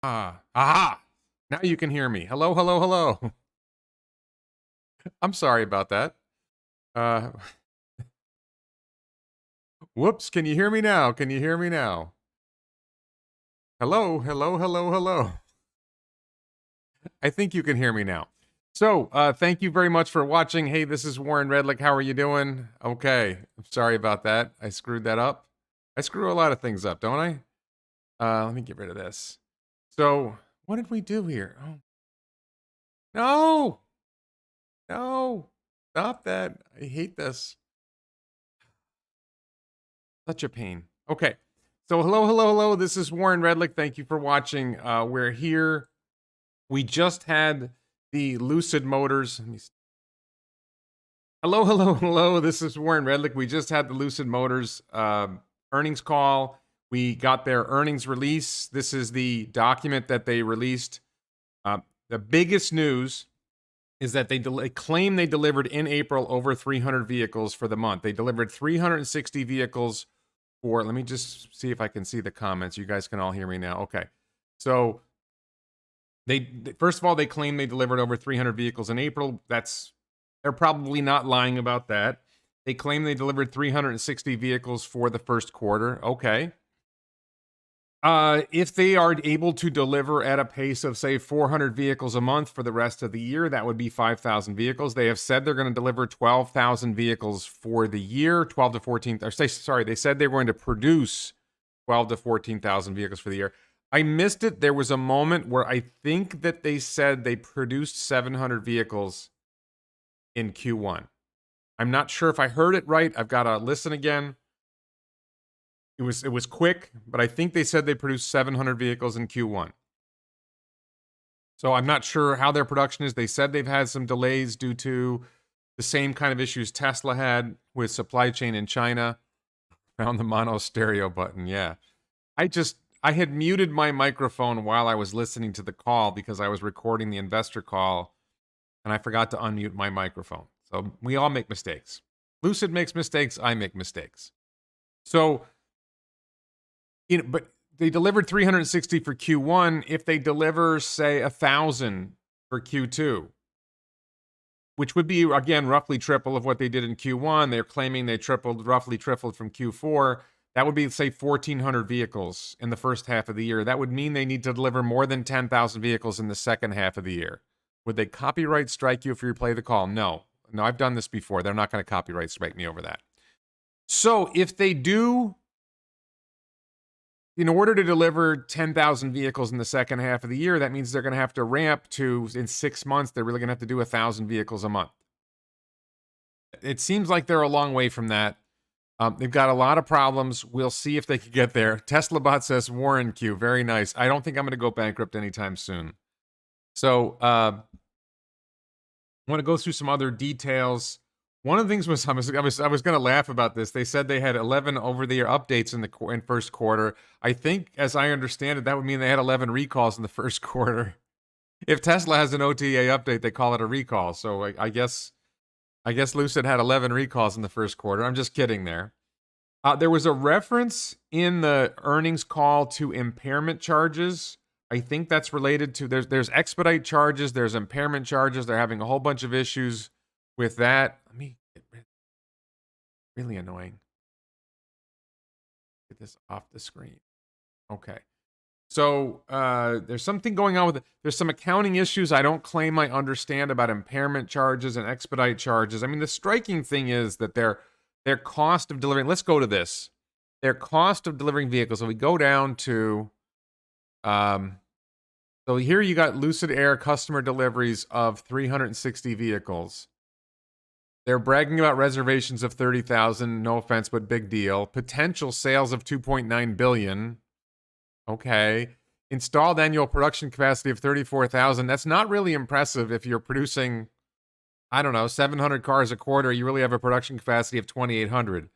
Aha! Now you can hear me. Hello, hello, hello. I'm sorry about that. Uh, whoops, can you hear me now? Can you hear me now? Hello, hello, hello, hello. I think you can hear me now. So, thank you very much for watching. Hey, this is Warren Redlick. How are you doing? Okay, I'm sorry about that. I screwed that up. I screw a lot of things up, don't I? Let me get rid of this. So, what did we do here? Oh, no! No! Stop that. I hate this. Such a pain. Okay. So hello, hello, hello. This is Warren Redlick. Thank you for watching. We're here. We just had the Lucid Motors. Hello, hello, hello. This is Warren Redlick. We just had the Lucid Motors earnings call. We got their earnings release. This is the document that they released. The biggest news is that they claim they delivered in April over 300 vehicles for the month. They delivered 360 vehicles for, let me just see if I can see the comments. You guys can all hear me now. Okay. So they first of all, they claim they delivered over 300 vehicles in April. They're probably not lying about that. They claim they delivered 360 vehicles for the first quarter. Okay. If they are able to deliver at a pace of, say, 400 vehicles a month for the rest of the year, that would be 5,000 vehicles. They have said they're going to deliver 12,000 vehicles for the year, 12 to 14. Or sorry, they said they were going to produce 12 to 14,000 vehicles for the year. I missed it. There was a moment where I think that they said they produced 700 vehicles in Q1. I'm not sure if I heard it right. I've got to listen again. It was quick, but I think they said they produced 700 vehicles in Q1. So I'm not sure how their production is. They said they've had some delays due to the same kind of issues Tesla had with supply chain in China. Found the mono stereo button. Yeah. I had muted my microphone while I was listening to the call because I was recording the investor call and I forgot to unmute my microphone. So we all make mistakes. Lucid makes mistakes. I make mistakes. So, but they delivered 360 for Q1. If they deliver, say, 1,000 for Q2, which would be, again, roughly triple of what they did in Q1. They're claiming they roughly tripled from Q4. That would be, say, 1,400 vehicles in the first half of the year. That would mean they need to deliver more than 10,000 vehicles in the second half of the year. Would they copyright strike you if you replay the call? No, I've done this before. They're not going to copyright strike me over that. So if they do, in order to deliver 10,000 vehicles in the second half of the year, that means they're going to have to ramp to, in 6 months, they're really going to have to do 1,000 vehicles a month. It seems like they're a long way from that. They've got a lot of problems. We'll see if they can get there. TeslaBot says, Warren Q, very nice. I don't think I'm going to go bankrupt anytime soon. So I want to go through some other details. One of the things was I was going to laugh about this. They said they had 11 over-the-air updates in first quarter. I think, as I understand it, that would mean they had 11 recalls in the first quarter. If Tesla has an OTA update, they call it a recall. So I guess Lucid had 11 recalls in the first quarter. I'm just kidding there. There was a reference in the earnings call to impairment charges. I think that's related to there's expedite charges, there's impairment charges. They're having a whole bunch of issues with that. Let me get really annoying. Get this off the screen. Okay. So there's something going on with it. There's some accounting issues I don't claim I understand about impairment charges and expedite charges. I mean, the striking thing is that their cost of delivering, let's go to this. Their cost of delivering vehicles. So we go down to, so here you got Lucid Air customer deliveries of 360 vehicles. They're bragging about reservations of 30,000. No offense, but big deal. Potential sales of 2.9 billion. Okay. Installed annual production capacity of 34,000. That's not really impressive if you're producing, I don't know, 700 cars a quarter. You really have a production capacity of 2,800.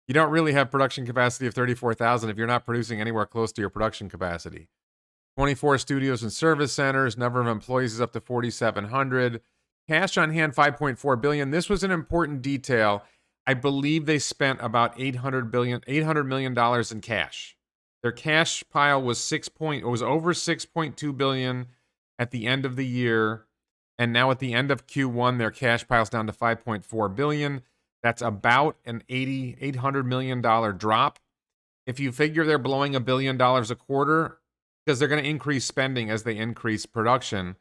You don't really have production capacity of 34,000 if you're not producing anywhere close to your production capacity. 24 studios and service centers. Number of employees is up to 4,700. Cash on hand, 5.4 billion. This was an important detail. I believe they spent about $800 million in cash. Their cash pile was over 6.2 billion at the end of the year, and now at the end of Q1, their cash pile's down to 5.4 billion. That's about an $800 million drop. If you figure they're blowing $1 billion a quarter, because they're going to increase spending as they increase production,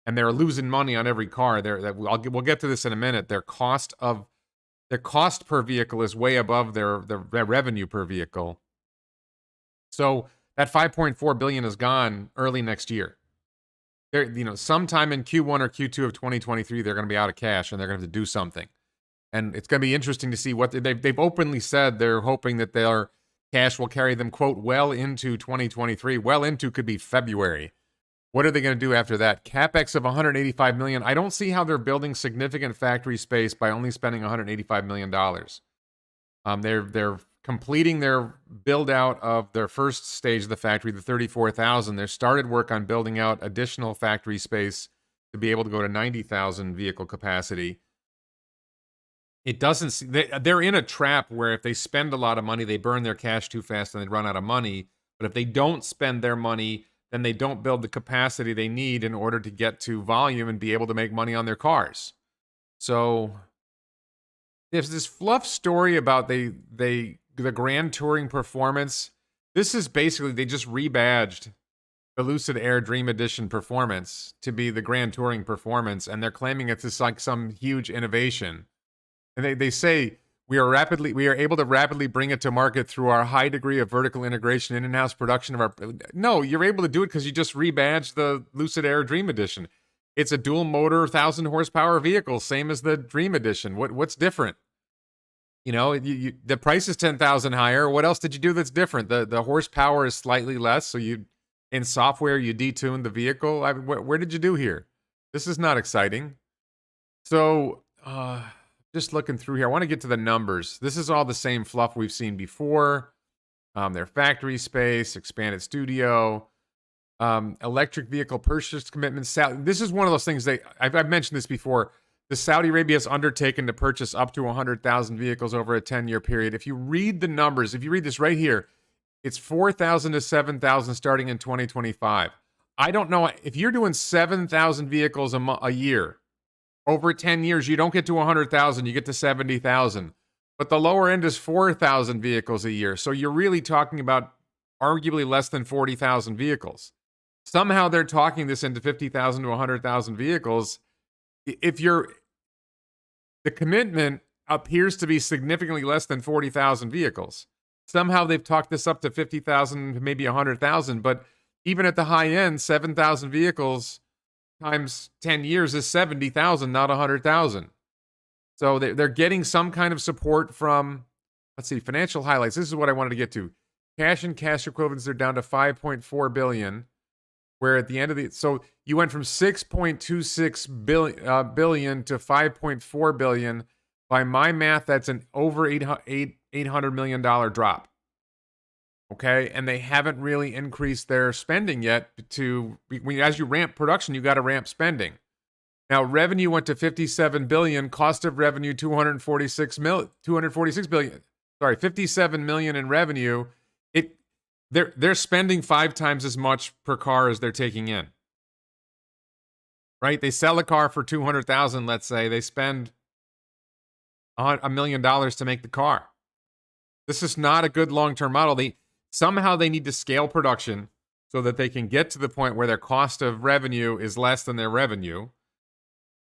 and they're losing money on every car. We'll get to this in a minute. Their cost per vehicle is way above their revenue per vehicle. So that 5.4 billion is gone early next year. Sometime in Q1 or Q2 of 2023, they're going to be out of cash and they're going to have to do something. And it's going to be interesting to see what they've openly said. They're hoping that their cash will carry them, quote, well into 2023. Well into could be February. What are they going to do after that? Capex of 185 million. I don't see how they're building significant factory space by only spending 185 million dollars. They're completing their build out of their first stage of the factory, the 34,000. They started work on building out additional factory space to be able to go to 90,000 vehicle capacity. It doesn't. They're in a trap where if they spend a lot of money, they burn their cash too fast and they run out of money. But if they don't spend their money, then they don't build the capacity they need in order to get to volume and be able to make money on their cars. So there's this fluff story about the Grand Touring Performance. This is basically, they just rebadged the Lucid Air Dream Edition Performance to be the Grand Touring Performance, and they're claiming it's just like some huge innovation. And they say we are able to rapidly bring it to market through our high degree of vertical integration and in-house production of our. No, you're able to do it because you just rebadged the Lucid Air Dream Edition. It's a dual motor, 1,000 horsepower vehicle, same as the Dream Edition. What's different? The price is 10,000 higher. What else did you do that's different? The horsepower is slightly less, so in software you detuned the vehicle. Where did you do here? This is not exciting. So. Just looking through here, I want to get to the numbers. This is all the same fluff we've seen before. Their factory space, expanded studio, electric vehicle purchase commitments. This is one of those things I've mentioned this before. The Saudi Arabia has undertaken to purchase up to 100,000 vehicles over a 10-year period. If you read the numbers, if you read this right here, it's 4,000 to 7,000 starting in 2025. I don't know if you're doing 7,000 vehicles a year. Over 10 years, you don't get to 100,000, you get to 70,000. But the lower end is 4,000 vehicles a year. So you're really talking about arguably less than 40,000 vehicles. Somehow they're talking this into 50,000 to 100,000 vehicles. The commitment appears to be significantly less than 40,000 vehicles. Somehow they've talked this up to 50,000, maybe 100,000. But even at the high end, 7,000 vehicles times 10 years is 70,000, not 100,000. So they're getting some kind of support from, let's see, financial highlights. This is what I wanted to get to. Cash and cash equivalents are down to 5.4 billion, where at the end of so you went from 6.26 billion to 5.4 billion. By my math, that's an over $800 million drop. Okay, and they haven't really increased their spending yet. As you ramp production, you got to ramp spending. Now, revenue went to 57 billion. Cost of revenue 246 billion. Sorry, 57 million in revenue. They're spending 5 times as much per car as they're taking in. Right? They sell a car for 200,000. Let's say they spend $1 million to make the car. This is not a good long-term model. Somehow they need to scale production so that they can get to the point where their cost of revenue is less than their revenue.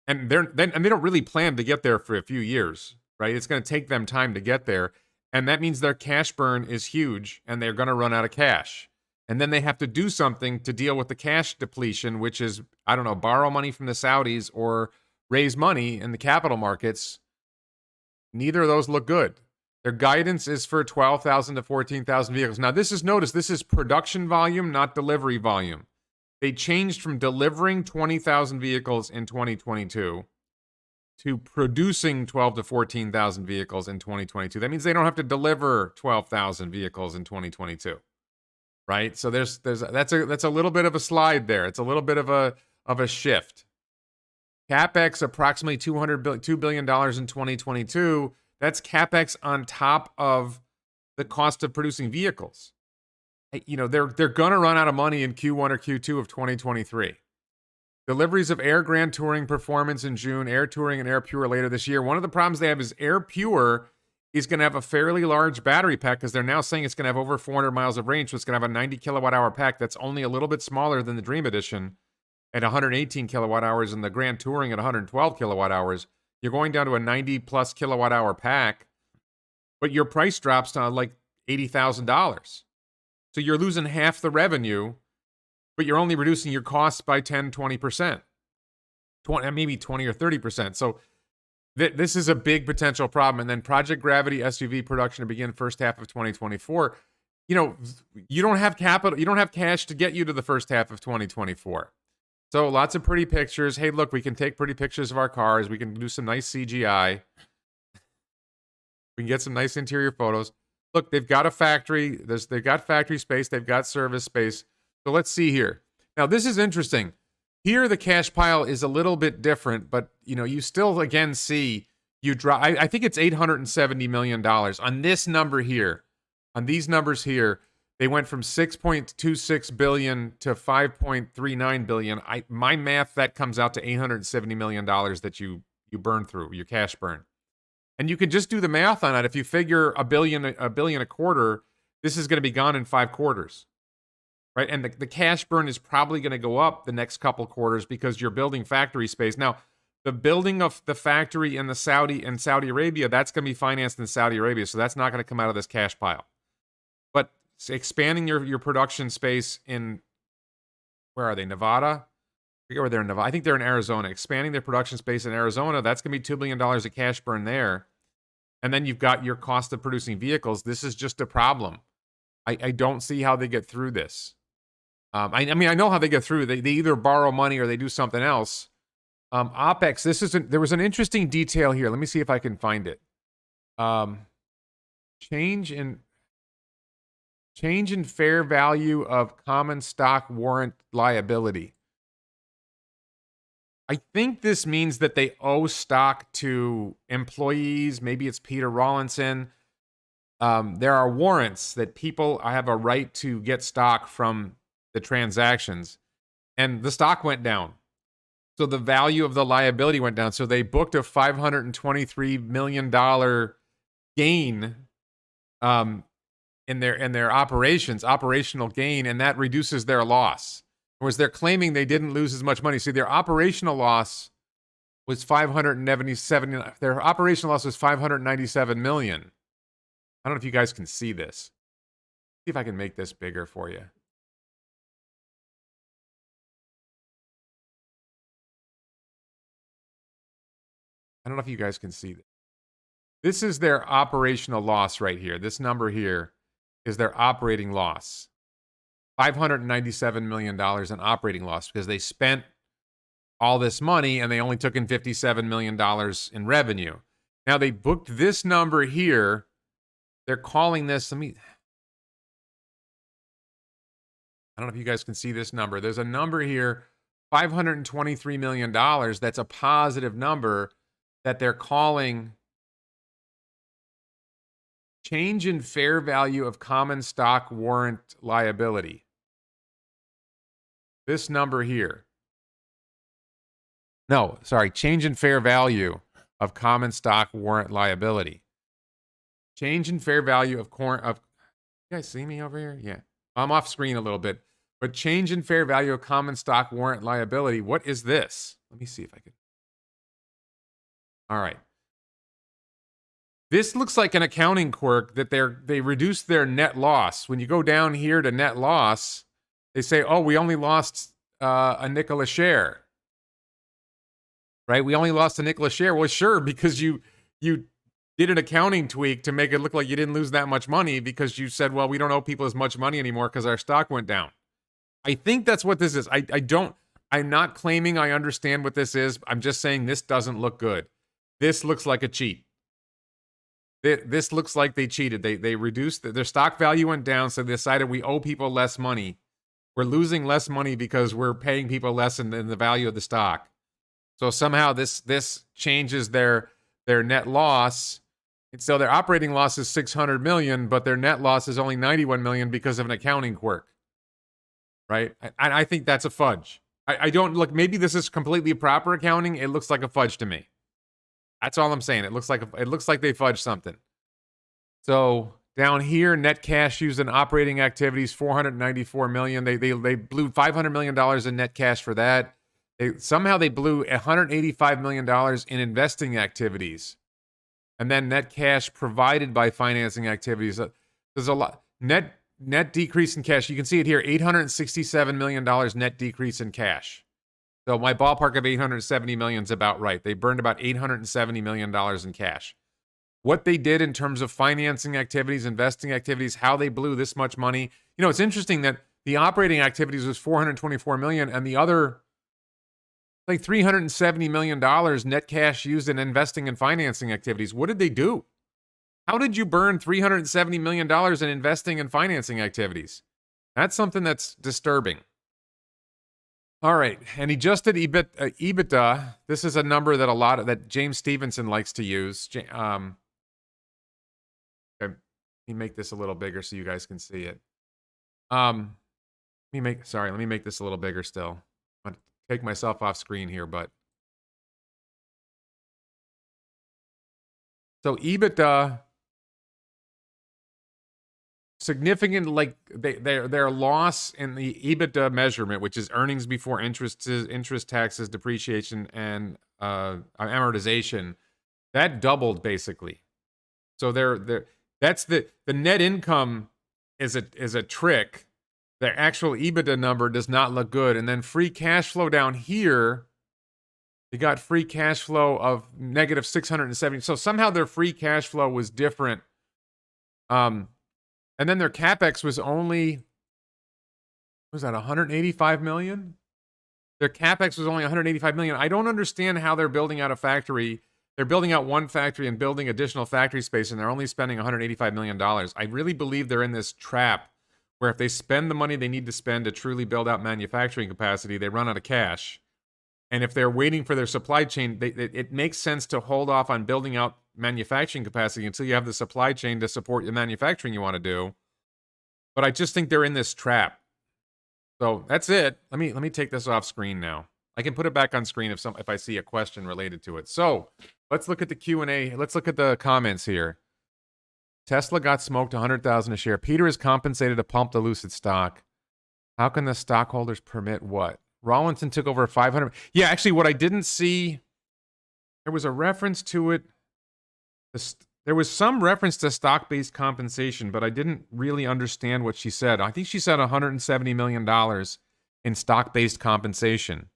And they don't really plan to get there for a few years, right? It's going to take them time to get there. And that means their cash burn is huge and they're going to run out of cash. And then they have to do something to deal with the cash depletion, which is, borrow money from the Saudis or raise money in the capital markets. Neither of those look good. Their guidance is for 12,000 to 14,000 vehicles. Now, this is production volume, not delivery volume. They changed from delivering 20,000 vehicles in 2022 to producing 12 to 14,000 vehicles in 2022. That means they don't have to deliver 12,000 vehicles in 2022, right? So that's a little bit of a slide there. It's a little bit of a shift. CapEx approximately $2 billion in 2022. That's CapEx on top of the cost of producing vehicles. they're gonna run out of money in Q1 or Q2 of 2023. Deliveries of Air Grand Touring Performance in June, Air Touring and Air Pure later this year. One of the problems they have is Air Pure is going to have a fairly large battery pack because they're now saying it's going to have over 400 miles of range. So it's going to have a 90 kilowatt hour pack that's only a little bit smaller than the Dream Edition at 118 kilowatt hours and the Grand Touring at 112 kilowatt hours. You're going down to a 90 plus kilowatt hour pack, but your price drops to like $80,000. So you're losing half the revenue, but you're only reducing your costs by 10, 20%, maybe 20 or 30%. So this is a big potential problem. And then Project Gravity SUV production to begin first half of 2024. You don't have capital, you don't have cash to get you to the first half of 2024. So lots of pretty pictures. Hey, look, we can take pretty pictures of our cars. We can do some nice CGI. We can get some nice interior photos. Look, they've got a factory. They've got factory space. They've got service space. So let's see here. Now, this is interesting. Here, the cash pile is a little bit different, but you still again see you drop. I think it's $870 million on this number here. On these numbers here, they went from $6.26 billion to $5.39 billion. My math, that comes out to $870 million that you burn through, your cash burn. And you can just do the math on it. If you figure a billion a quarter, this is going to be gone in 5 quarters. Right, and the cash burn is probably going to go up the next couple quarters because you're building factory space. Now, the building of the factory in Saudi Arabia, that's going to be financed in Saudi Arabia, so that's not going to come out of this cash pile. But expanding your production space in, where are they, Nevada? I forget where they're in Nevada. I think they're in Arizona. Expanding their production space in Arizona, that's going to be $2 billion of cash burn there. And then you've got your cost of producing vehicles. This is just a problem. I don't see how they get through this. I know how they get through. They either borrow money or they do something else. OPEX, there was an interesting detail here. Let me see if I can find it. Change in fair value of common stock warrant liability. I think this means that they owe stock to employees. Maybe it's Peter Rawlinson. There are warrants that people have a right to get stock from the transactions, and the stock went down. So the value of the liability went down. So they booked a $523 million gain in their operational gain, and that reduces their loss. Whereas they're claiming they didn't lose as much money. See, their operational loss was $597 million. I don't know if you guys can see this. See if I can make this bigger for you. I don't know if you guys can see this. This is their operational loss right here. This number here is their operating loss. $597 million in operating loss because they spent all this money and they only took in $57 million in revenue. Now they booked this number here. They're calling this, I don't know if you guys can see this number. There's a number here, $523 million. That's a positive number that they're calling change in fair value of common stock warrant liability. This number here. No, sorry, change in fair value of common stock warrant liability. Change in fair value of you guys see me over here? Yeah. I'm off screen a little bit. But change in fair value of common stock warrant liability. What is this? Let me see if I can. All right. This looks like an accounting quirk that they reduce their net loss. When you go down here to net loss, they say, oh, we only lost a nickel a share. Right? We only lost a nickel a share. Well, sure, because you did an accounting tweak to make it look like you didn't lose that much money because you said, well, we don't owe people as much money anymore because our stock went down. I think that's what this is. I'm not claiming I understand what this is. I'm just saying this doesn't look good. This looks like a cheat. This looks like they cheated. They reduced their stock value went down, so they decided we owe people less money. We're losing less money because we're paying people less in the value of the stock. So somehow this changes their net loss So their operating loss is 600 million, but their net loss is only 91 million because of an accounting quirk, right? I think that's a fudge. I don't look. Maybe this is completely proper accounting. It looks like a fudge to me. That's all I'm saying. It looks like they fudged something. So down here, net cash used in operating activities, 494 million. They blew $500 million in net cash for that. Somehow they blew $185 million in investing activities. And then net cash provided by financing activities. There's a lot. Net decrease in cash. You can see it here, $867 million net decrease in cash. So my ballpark of 870 million is about right. They burned about $870 million in cash. What they did in terms of financing activities, investing activities, how they blew this much money. You know, it's interesting that the operating activities was 424 million and the other like $370 million net cash used in investing and financing activities. What did they do? How did you burn $370 million in investing and financing activities? That's something that's disturbing. All right, and adjusted EBITDA. This is a number that James Stevenson likes to use. Okay, let me make this a little bigger so you guys can see it. Let me make this a little bigger still. I'm gonna take myself off screen here, but so EBITDA significant, like their loss in the EBITDA measurement, which is earnings before interest, taxes, depreciation, and amortization, that doubled basically. So that's the net income is a trick. Their actual EBITDA number does not look good. And then free cash flow down here, they got free cash flow of negative 670. So somehow their free cash flow was different. And then their capex was only, what was that, 185 million? Their capex was only 185 million. I don't understand how they're building out a factory. They're building out one factory and building additional factory space, and they're only spending $185 million. I really believe they're in this trap where if they spend the money they need to spend to truly build out manufacturing capacity, they run out of cash. And if they're waiting for their supply chain, it makes sense to hold off on building out manufacturing capacity until you have the supply chain to support the manufacturing you want to do. But I just think they're in this trap. So that's it. Let me take this off screen now. I can put it back on screen if I see a question related to it. So let's look at the Q&A. Let's look at the comments here. Tesla got smoked 100,000 a share. Peter is compensated to pump the Lucid stock. How can the stockholders permit what? Rawlinson took over 500. Yeah, actually, what I didn't see, there was a reference to it. There was some reference to stock-based compensation, but I didn't really understand what she said. I think she said $170 million in stock-based compensation.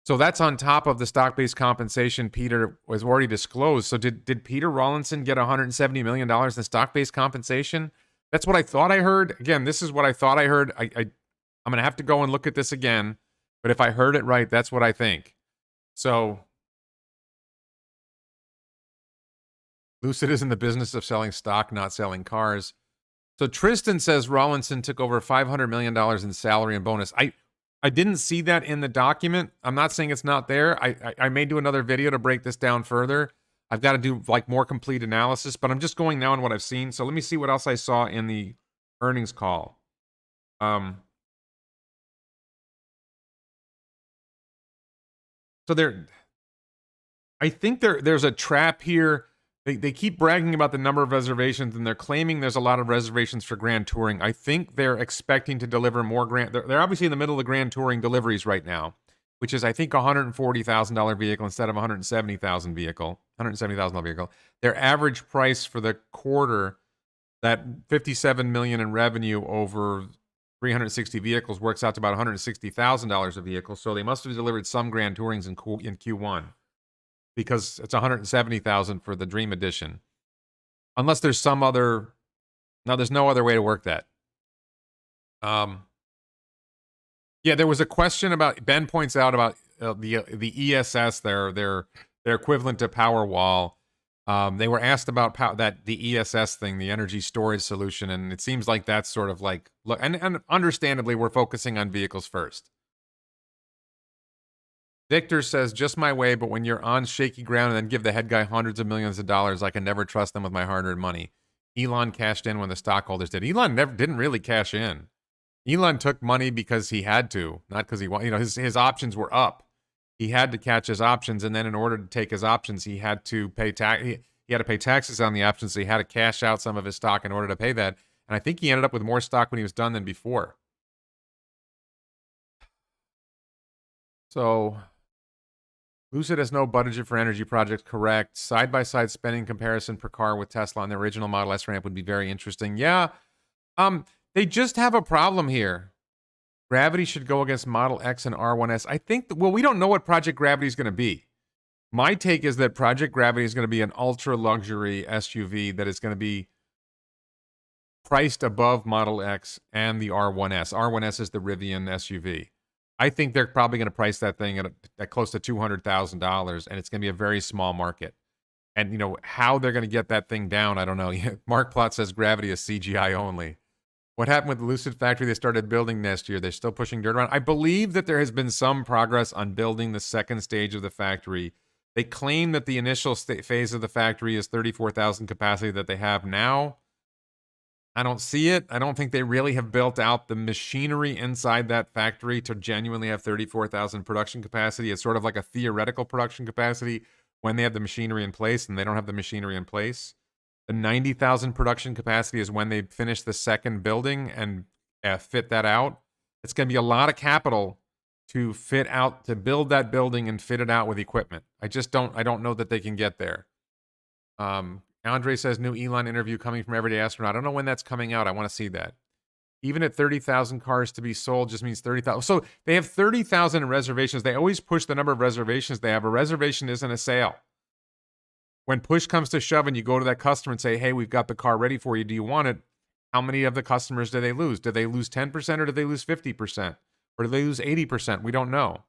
So that's on top of the stock-based compensation Peter was already disclosed. So did Peter Rawlinson get $170 million in stock-based compensation? That's what I thought I heard. Again, this is what I thought I heard. I'm going to have to go and look at this again. But if I heard it right, that's what I think. So Lucid is in the business of selling stock, not selling cars. So Tristan says Rawlinson took over $500 million in salary and bonus. I didn't see that in the document. I'm not saying it's not there. I may do another video to break this down further. I've got to do like more complete analysis, but I'm just going now on what I've seen. So let me see what else I saw in the earnings call. So I think there's a trap here. They keep bragging about the number of reservations, and they're claiming there's a lot of reservations for Grand Touring. I think they're expecting to deliver more They're obviously in the middle of Grand Touring deliveries right now, which is, I think, a $140,000 vehicle instead of a $170,000 vehicle. Their average price for the quarter, that $57 million in revenue over 360 vehicles, works out to about $160,000 a vehicle. So they must have delivered some Grand Tourings in Q1. Because it's $170,000 for the Dream Edition. Unless there's some other... No, there's no other way to work that. Yeah, there was a question about... Ben points out about the ESS, their equivalent to Powerwall. They were asked about the ESS thing, the energy storage solution, and it seems like that's sort of like... Look, and understandably, we're focusing on vehicles first. Victor says, just my way, but when you're on shaky ground and then give the head guy hundreds of millions of dollars, I can never trust them with my hard-earned money. Elon cashed in when the stockholders did. Elon didn't really cash in. Elon took money because he had to, not because he wanted. You know, his options were up. He had to catch his options, and then in order to take his options, he had to pay tax. He had to pay taxes on the options, so he had to cash out some of his stock in order to pay that. And I think he ended up with more stock when he was done than before. So Lucid has no budget for energy projects, correct. Side-by-side spending comparison per car with Tesla on the original Model S ramp would be very interesting. Yeah, they just have a problem here. Gravity should go against Model X and R1S. I think, well, we don't know what Project Gravity is going to be. My take is that Project Gravity is going to be an ultra-luxury SUV that is going to be priced above Model X and the R1S. R1S is the Rivian SUV. I think they're probably going to price that thing at close to $200,000, and it's going to be a very small market. And, you know, how they're going to get that thing down, I don't know. Mark Plot says Gravity is CGI only. What happened with the Lucid factory they started building next year? They're still pushing dirt around. I believe that there has been some progress on building the second stage of the factory. They claim that the initial phase of the factory is 34,000 capacity that they have now. I don't see it. I don't think they really have built out the machinery inside that factory to genuinely have 34,000 production capacity. It's sort of like a theoretical production capacity when they have the machinery in place, and they don't have the machinery in place. The 90,000 production capacity is when they finish the second building and fit that out. It's going to be a lot of capital to build that building and fit it out with equipment. I don't know that they can get there. Andre says, new Elon interview coming from Everyday Astronaut. I don't know when that's coming out. I want to see that. Even at 30,000 cars to be sold just means 30,000. So they have 30,000 in reservations. They always push the number of reservations they have. A reservation isn't a sale. When push comes to shove and you go to that customer and say, hey, we've got the car ready for you. Do you want it? How many of the customers do they lose? Do they lose 10% or do they lose 50%? Or do they lose 80%? We don't know.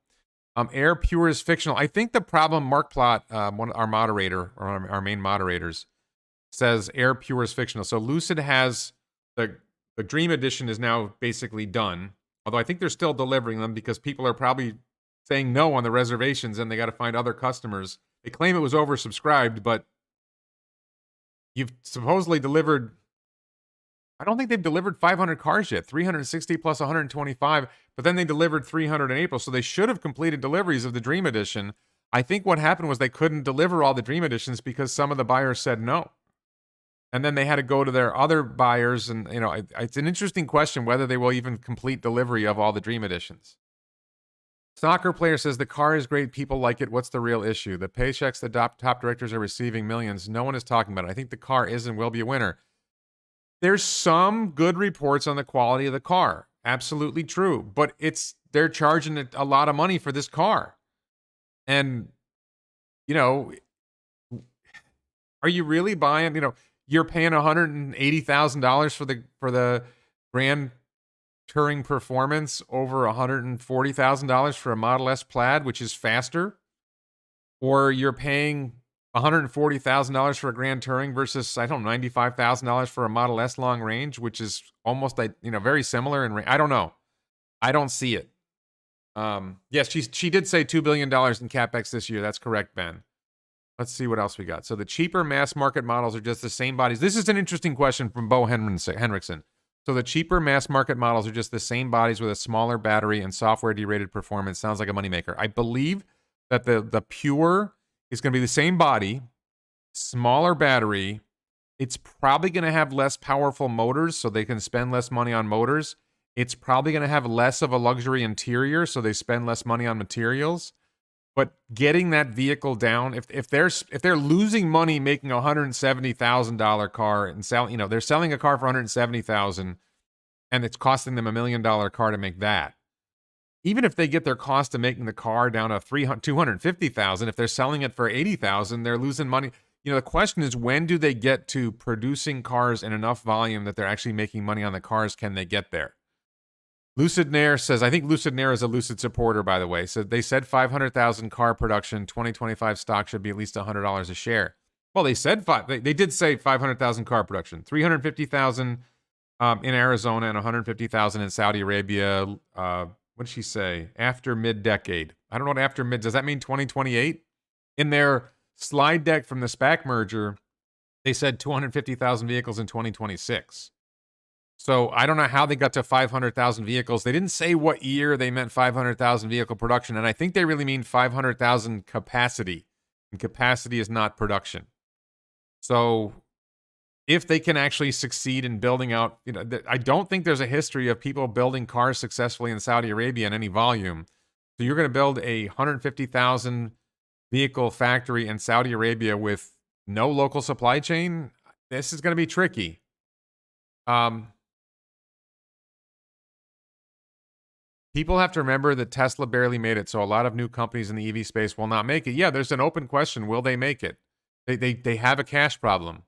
Air Pure is fictional. I think the problem, Mark Plot, our moderator, or our main moderators, says Air Pure is fictional. So Lucid has the Dream Edition is now basically done. Although I think they're still delivering them because people are probably saying no on the reservations and they got to find other customers. They claim it was oversubscribed, but you've supposedly delivered, I don't think they've delivered 500 cars yet, 360 plus 125, but then they delivered 300 in April. So they should have completed deliveries of the Dream Edition. I think what happened was they couldn't deliver all the Dream Editions because some of the buyers said no. And then they had to go to their other buyers. And, you know, it's an interesting question whether they will even complete delivery of all the Dream Editions. Soccer player says the car is great. People like it. What's the real issue? The paychecks the top directors are receiving millions. No one is talking about it. I think the car is and will be a winner. There's some good reports on the quality of the car. Absolutely true. But they're charging a lot of money for this car. And, you know, are you really buying, you know, you're paying $180,000 for the Grand Touring Performance over $140,000 for a Model S Plaid, which is faster, or you're paying $140,000 for a Grand Touring versus, I don't know, $95,000 for a Model S long range, which is almost like, you know, very similar. And I don't know. I don't see it. Yes, she did say $2 billion in capex this year. That's correct, Ben. Let's see what else we got. So the cheaper mass market models are just the same bodies. This is an interesting question from Bo Henriksen. So the cheaper mass market models are just the same bodies with a smaller battery and software derated performance. Sounds like a moneymaker. I believe that the Pure is going to be the same body, smaller battery. It's probably going to have less powerful motors, so they can spend less money on motors. It's probably going to have less of a luxury interior, so they spend less money on materials. But getting that vehicle down, if they're losing money making a $170,000 car and selling, you know, they're selling a car for $170,000 and it's costing them $1 million car to make that. Even if they get their cost of making the car down to $250,000, if they're selling it for $80,000, they're losing money. You know, the question is, when do they get to producing cars in enough volume that they're actually making money on the cars? Can they get there? Lucid Air says, I think Lucid Air is a Lucid supporter, by the way. So they said 500,000 car production, 2025 stock should be at least $100 a share. Well, they said they did say 500,000 car production, 350,000 in Arizona and 150,000 in Saudi Arabia. what did she say? After mid-decade. I don't know what after mid, does that mean 2028? In their slide deck from the SPAC merger, they said 250,000 vehicles in 2026. So I don't know how they got to 500,000 vehicles. They didn't say what year they meant 500,000 vehicle production, and I think they really mean 500,000 capacity. And capacity is not production. So if they can actually succeed in building out, I don't think there's a history of people building cars successfully in Saudi Arabia in any volume. So you're going to build a 150,000 vehicle factory in Saudi Arabia with no local supply chain? This is going to be tricky. People have to remember that Tesla barely made it, so a lot of new companies in the EV space will not make it. Yeah, there's an open question. Will they make it? They have a cash problem.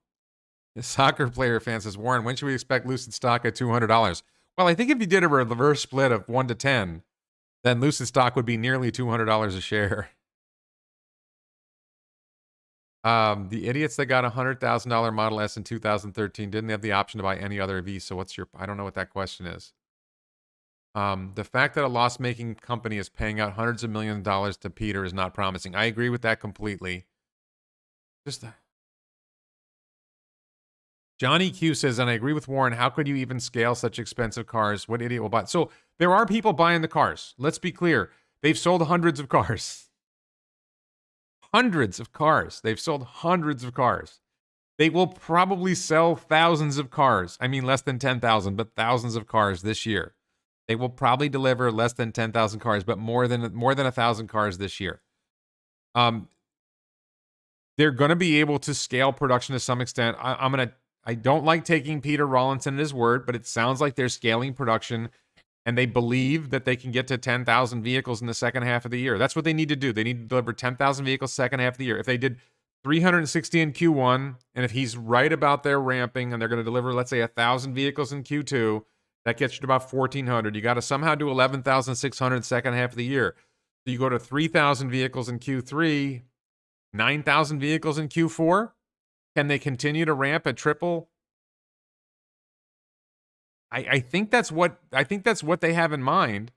The soccer player fan says, Warren, when should we expect Lucid stock at $200? Well, I think if you did a reverse split of 1 to 10, then Lucid stock would be nearly $200 a share. The idiots that got $100,000 Model S in 2013 didn't have the option to buy any other EV. So I don't know what that question is. The fact that a loss-making company is paying out hundreds of millions of dollars to Peter is not promising. I agree with that completely. Johnny Q says, and I agree with Warren, how could you even scale such expensive cars? What idiot will buy it? So there are people buying the cars. Let's be clear. They've sold hundreds of cars. Hundreds of cars. They've sold hundreds of cars. They will probably sell thousands of cars. I mean, less than 10,000, but thousands of cars this year. They will probably deliver less than 10,000 cars, but more than 1,000 cars this year. They're going to be able to scale production to some extent. I don't like taking Peter Rawlinson at his word, but it sounds like they're scaling production, and they believe that they can get to 10,000 vehicles in the second half of the year. That's what they need to do. They need to deliver 10,000 vehicles second half of the year. If they did 360 in Q1, and if he's right about their ramping, and they're going to deliver, let's say, 1,000 vehicles in Q2, that gets you to about 1,400. You got to somehow do 11,600 second half of the year. So you go to 3,000 vehicles in Q3, 9,000 vehicles in Q4. Can they continue to ramp at triple? I think that's what they have in mind.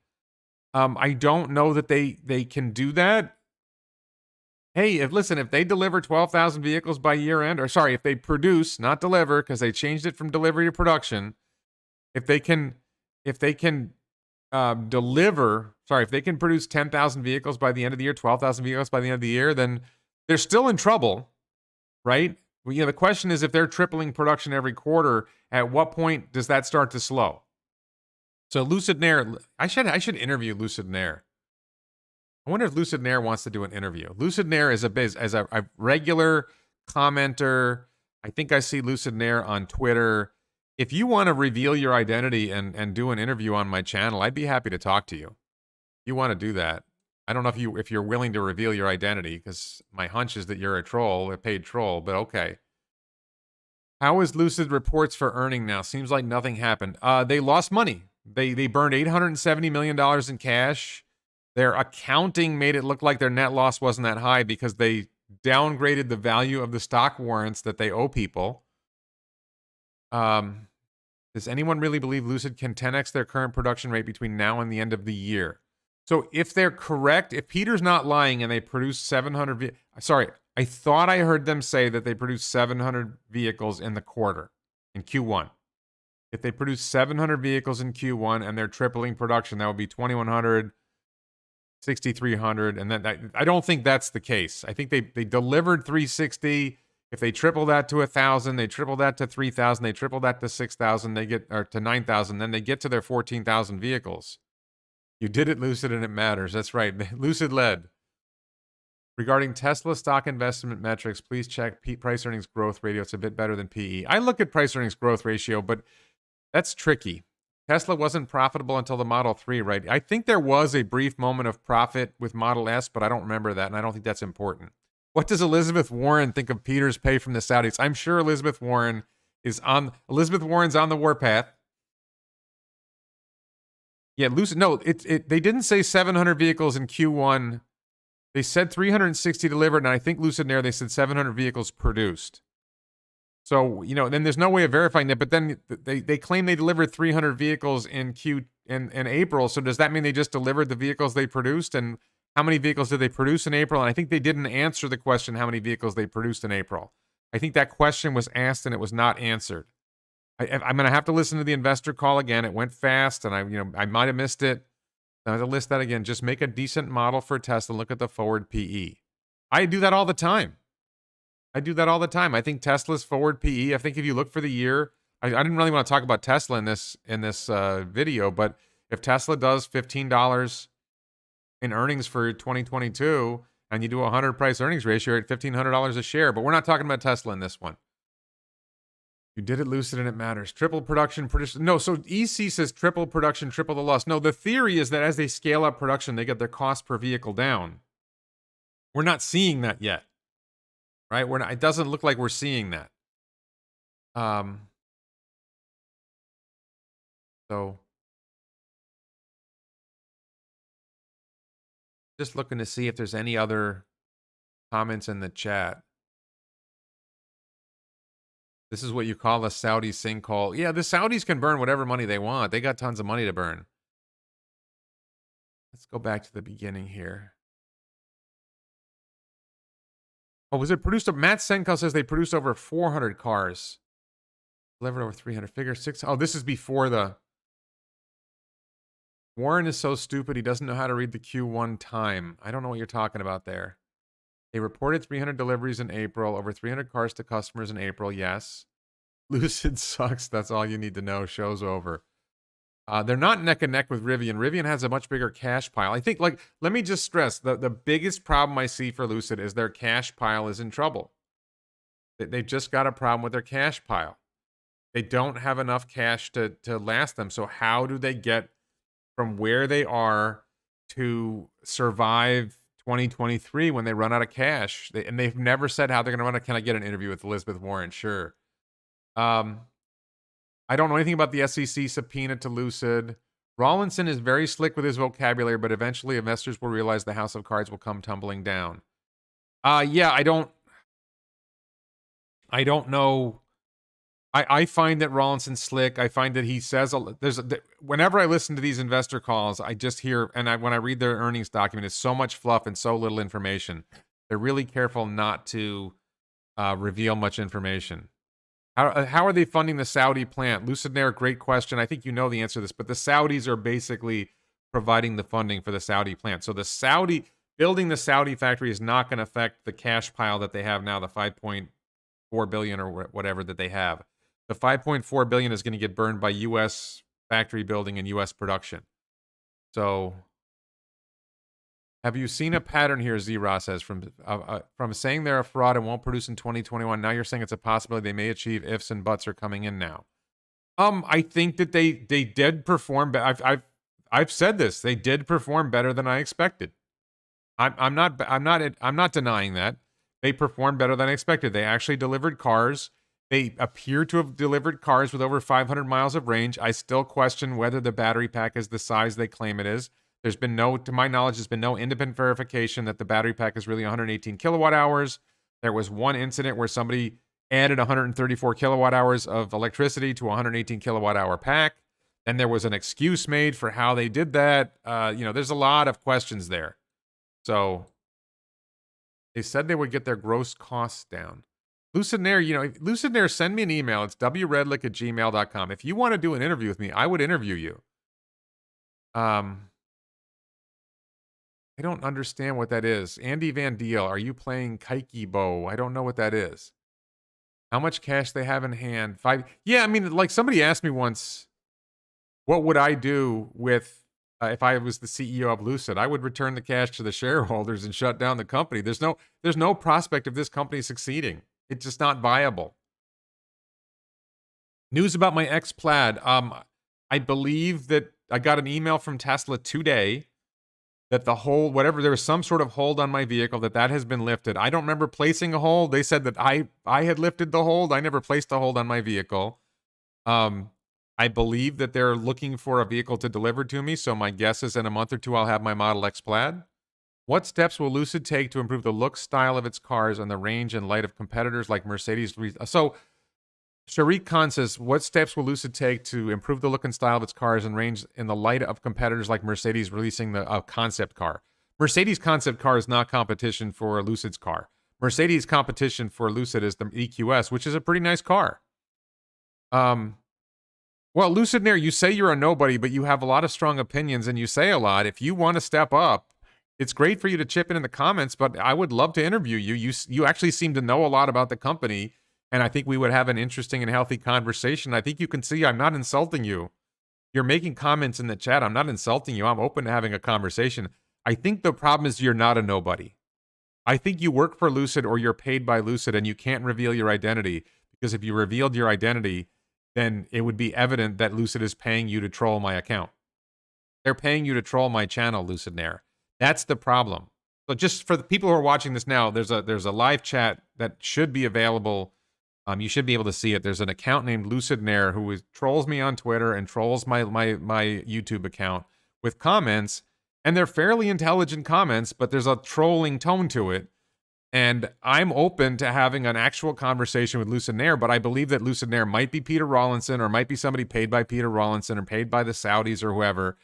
I don't know that they can do that. Hey, if they deliver 12,000 vehicles by year end, or sorry, if they produce, not deliver, because they changed it from delivery to production. If they can produce 10,000 vehicles by the end of the year, 12,000 vehicles by the end of the year, then they're still in trouble, right? Well, the question is, if they're tripling production every quarter, at what point does that start to slow? So Lucid Air, I should interview Lucid Air. I wonder if Lucid Air wants to do an interview. Lucid Air is as a regular commenter. I think I see Lucid Air on Twitter. If you want to reveal your identity and do an interview on my channel, I'd be happy to talk to you. If you want to do that. I don't know if you're willing to reveal your identity, because my hunch is that you're a paid troll, but okay. How is Lucid reports for earning now? Seems like nothing happened. They lost money. They burned $870 million in cash. Their accounting made it look like their net loss wasn't that high because they downgraded the value of the stock warrants that they owe people. Does anyone really believe Lucid can 10x their current production rate between now and the end of the year? So if they're correct, if Peter's not lying and they produce 700, I thought I heard them say that they produced 700 vehicles in the quarter, in Q1. If they produce 700 vehicles in Q1 and they're tripling production, that would be 2,100, 6,300, and then I don't think that's the case. I think they delivered 360. If they triple that to 1,000, they triple that to 3,000, they triple that to 6,000, or to 9,000, then they get to their 14,000 vehicles. You did it, Lucid, and it matters. That's right. Lucid led. Regarding Tesla stock investment metrics, please check price earnings growth ratio. It's a bit better than PE. I look at price earnings growth ratio, but that's tricky. Tesla wasn't profitable until the Model 3, right? I think there was a brief moment of profit with Model S, but I don't remember that, and I don't think that's important. What does Elizabeth Warren think of Peter's pay from the Saudis? I'm sure Elizabeth Warren's on the warpath. Yeah, Lucid. No, they didn't say 700 vehicles in Q1. They said 360 delivered, and I think Lucid Air, they said 700 vehicles produced. So, then there's no way of verifying that. But then they claim they delivered 300 vehicles in in April. So does that mean they just delivered the vehicles they produced? And how many vehicles did they produce in April? And I think they didn't answer the question how many vehicles they produced in April. I think that question was asked and it was not answered. I'm going to have to listen to the investor call again. It went fast, and I might have missed it. I have to list that again. Just make a decent model for Tesla. Look at the forward PE. I do that all the time. I think Tesla's forward PE. I think if you look for the year, I didn't really want to talk about Tesla in this video, but if Tesla does $15 in earnings for 2022, and you do a 100 price earnings ratio, you're at $1,500 a share. But we're not talking about Tesla in this one. You did it, Lucid, and it matters. Triple production. No, so EC says triple production, triple the loss. No, the theory is that as they scale up production, they get their cost per vehicle down. We're not seeing that yet, right? It doesn't look like we're seeing that. So just looking to see if there's any other comments in the chat. This is what you call a Saudi sinkhole. Yeah, the Saudis can burn whatever money they want. They got tons of money to burn. Let's go back to the beginning here. Oh, was it produced? Matt Senko says they produced over 400 cars. Delivered over 300. Figure 6. Oh, this is before the... Warren is so stupid he doesn't know how to read the Q1 time. I don't know what you're talking about there. They reported 300 deliveries in April, over 300 cars to customers in April, yes. Lucid sucks, that's all you need to know, show's over. They're not neck and neck with Rivian. Rivian has a much bigger cash pile. I think, let me just stress, the biggest problem I see for Lucid is their cash pile is in trouble. They've just got a problem with their cash pile. They don't have enough cash to last them, so how do they get from where they are to survive 2023 when they run out of cash? And they've never said how they're going to run it. Can I get an interview with Elizabeth Warren? Sure. I don't know anything about the SEC subpoena to Lucid. Rawlinson is very slick with his vocabulary, but eventually investors will realize the house of cards will come tumbling down. Yeah, I don't know. I find that Rawlinson's slick. I find that he says whenever I listen to these investor calls, I just hear, and when I read their earnings document, it's so much fluff and so little information. They're really careful not to reveal much information. How are they funding the Saudi plant? Lucid Air, great question. I think you know the answer to this, but the Saudis are basically providing the funding for the Saudi plant. So building the Saudi factory is not going to affect the cash pile that they have now, the 5.4 billion or whatever that they have. The 5.4 billion is going to get burned by U.S. factory building and U.S. production. So, have you seen a pattern here? Z-Ra says from saying they're a fraud and won't produce in 2021. Now you're saying it's a possibility they may achieve. Ifs and buts are coming in now. I think that they did perform. I've said this. They did perform better than I expected. I'm not denying that. They performed better than I expected. They actually delivered cars. They appear to have delivered cars with over 500 miles of range. I still question whether the battery pack is the size they claim it is. There's been to my knowledge, there's been no independent verification that the battery pack is really 118 kilowatt hours. There was one incident where somebody added 134 kilowatt hours of electricity to a 118 kilowatt hour pack. And there was an excuse made for how they did that. There's a lot of questions there. So they said they would get their gross costs down. Lucid Air, Lucid Air, send me an email. It's wredlick@gmail.com. If you want to do an interview with me, I would interview you. I don't understand what that is. Andy Van Deel, are you playing Kaikibo? I don't know what that is. How much cash they have in hand? 5. Yeah, I mean, like somebody asked me once, what would I do with if I was the CEO of Lucid? I would return the cash to the shareholders and shut down the company. There's no prospect of this company succeeding. It's just not viable. News about my X-Plaid. I believe that I got an email from Tesla today that the hold, there was some sort of hold on my vehicle, that has been lifted. I don't remember placing a hold. They said that I had lifted the hold. I never placed a hold on my vehicle. I believe that they're looking for a vehicle to deliver to me, so my guess is in a month or two I'll have my Model X Plaid. What steps will Lucid take to improve the look, style of its cars and the range and light of competitors like Mercedes? So Sharik Khan says, what steps will Lucid take to improve the look and style of its cars and range in the light of competitors like Mercedes releasing the concept car? Mercedes concept car is not competition for Lucid's car. Mercedes competition for Lucid is the EQS, which is a pretty nice car. Well, Lucid Air, you say you're a nobody, but you have a lot of strong opinions and you say a lot. If you want to step up, it's great for you to chip in the comments, but I would love to interview you. You actually seem to know a lot about the company, and I think we would have an interesting and healthy conversation. I think you can see I'm not insulting you. You're making comments in the chat. I'm not insulting you. I'm open to having a conversation. I think the problem is you're not a nobody. I think you work for Lucid or you're paid by Lucid and you can't reveal your identity, because if you revealed your identity, then it would be evident that Lucid is paying you to troll my account. They're paying you to troll my channel, Lucid Air. That's the problem. So just for the people who are watching this now, there's a live chat that should be available. You should be able to see it. There's an account named Lucid Air who trolls me on Twitter and trolls my YouTube account with comments, and they're fairly intelligent comments, but there's a trolling tone to it. And I'm open to having an actual conversation with Lucid Air, but I believe that Lucid Air might be Peter Rawlinson, or might be somebody paid by Peter Rawlinson or paid by the Saudis or whoever.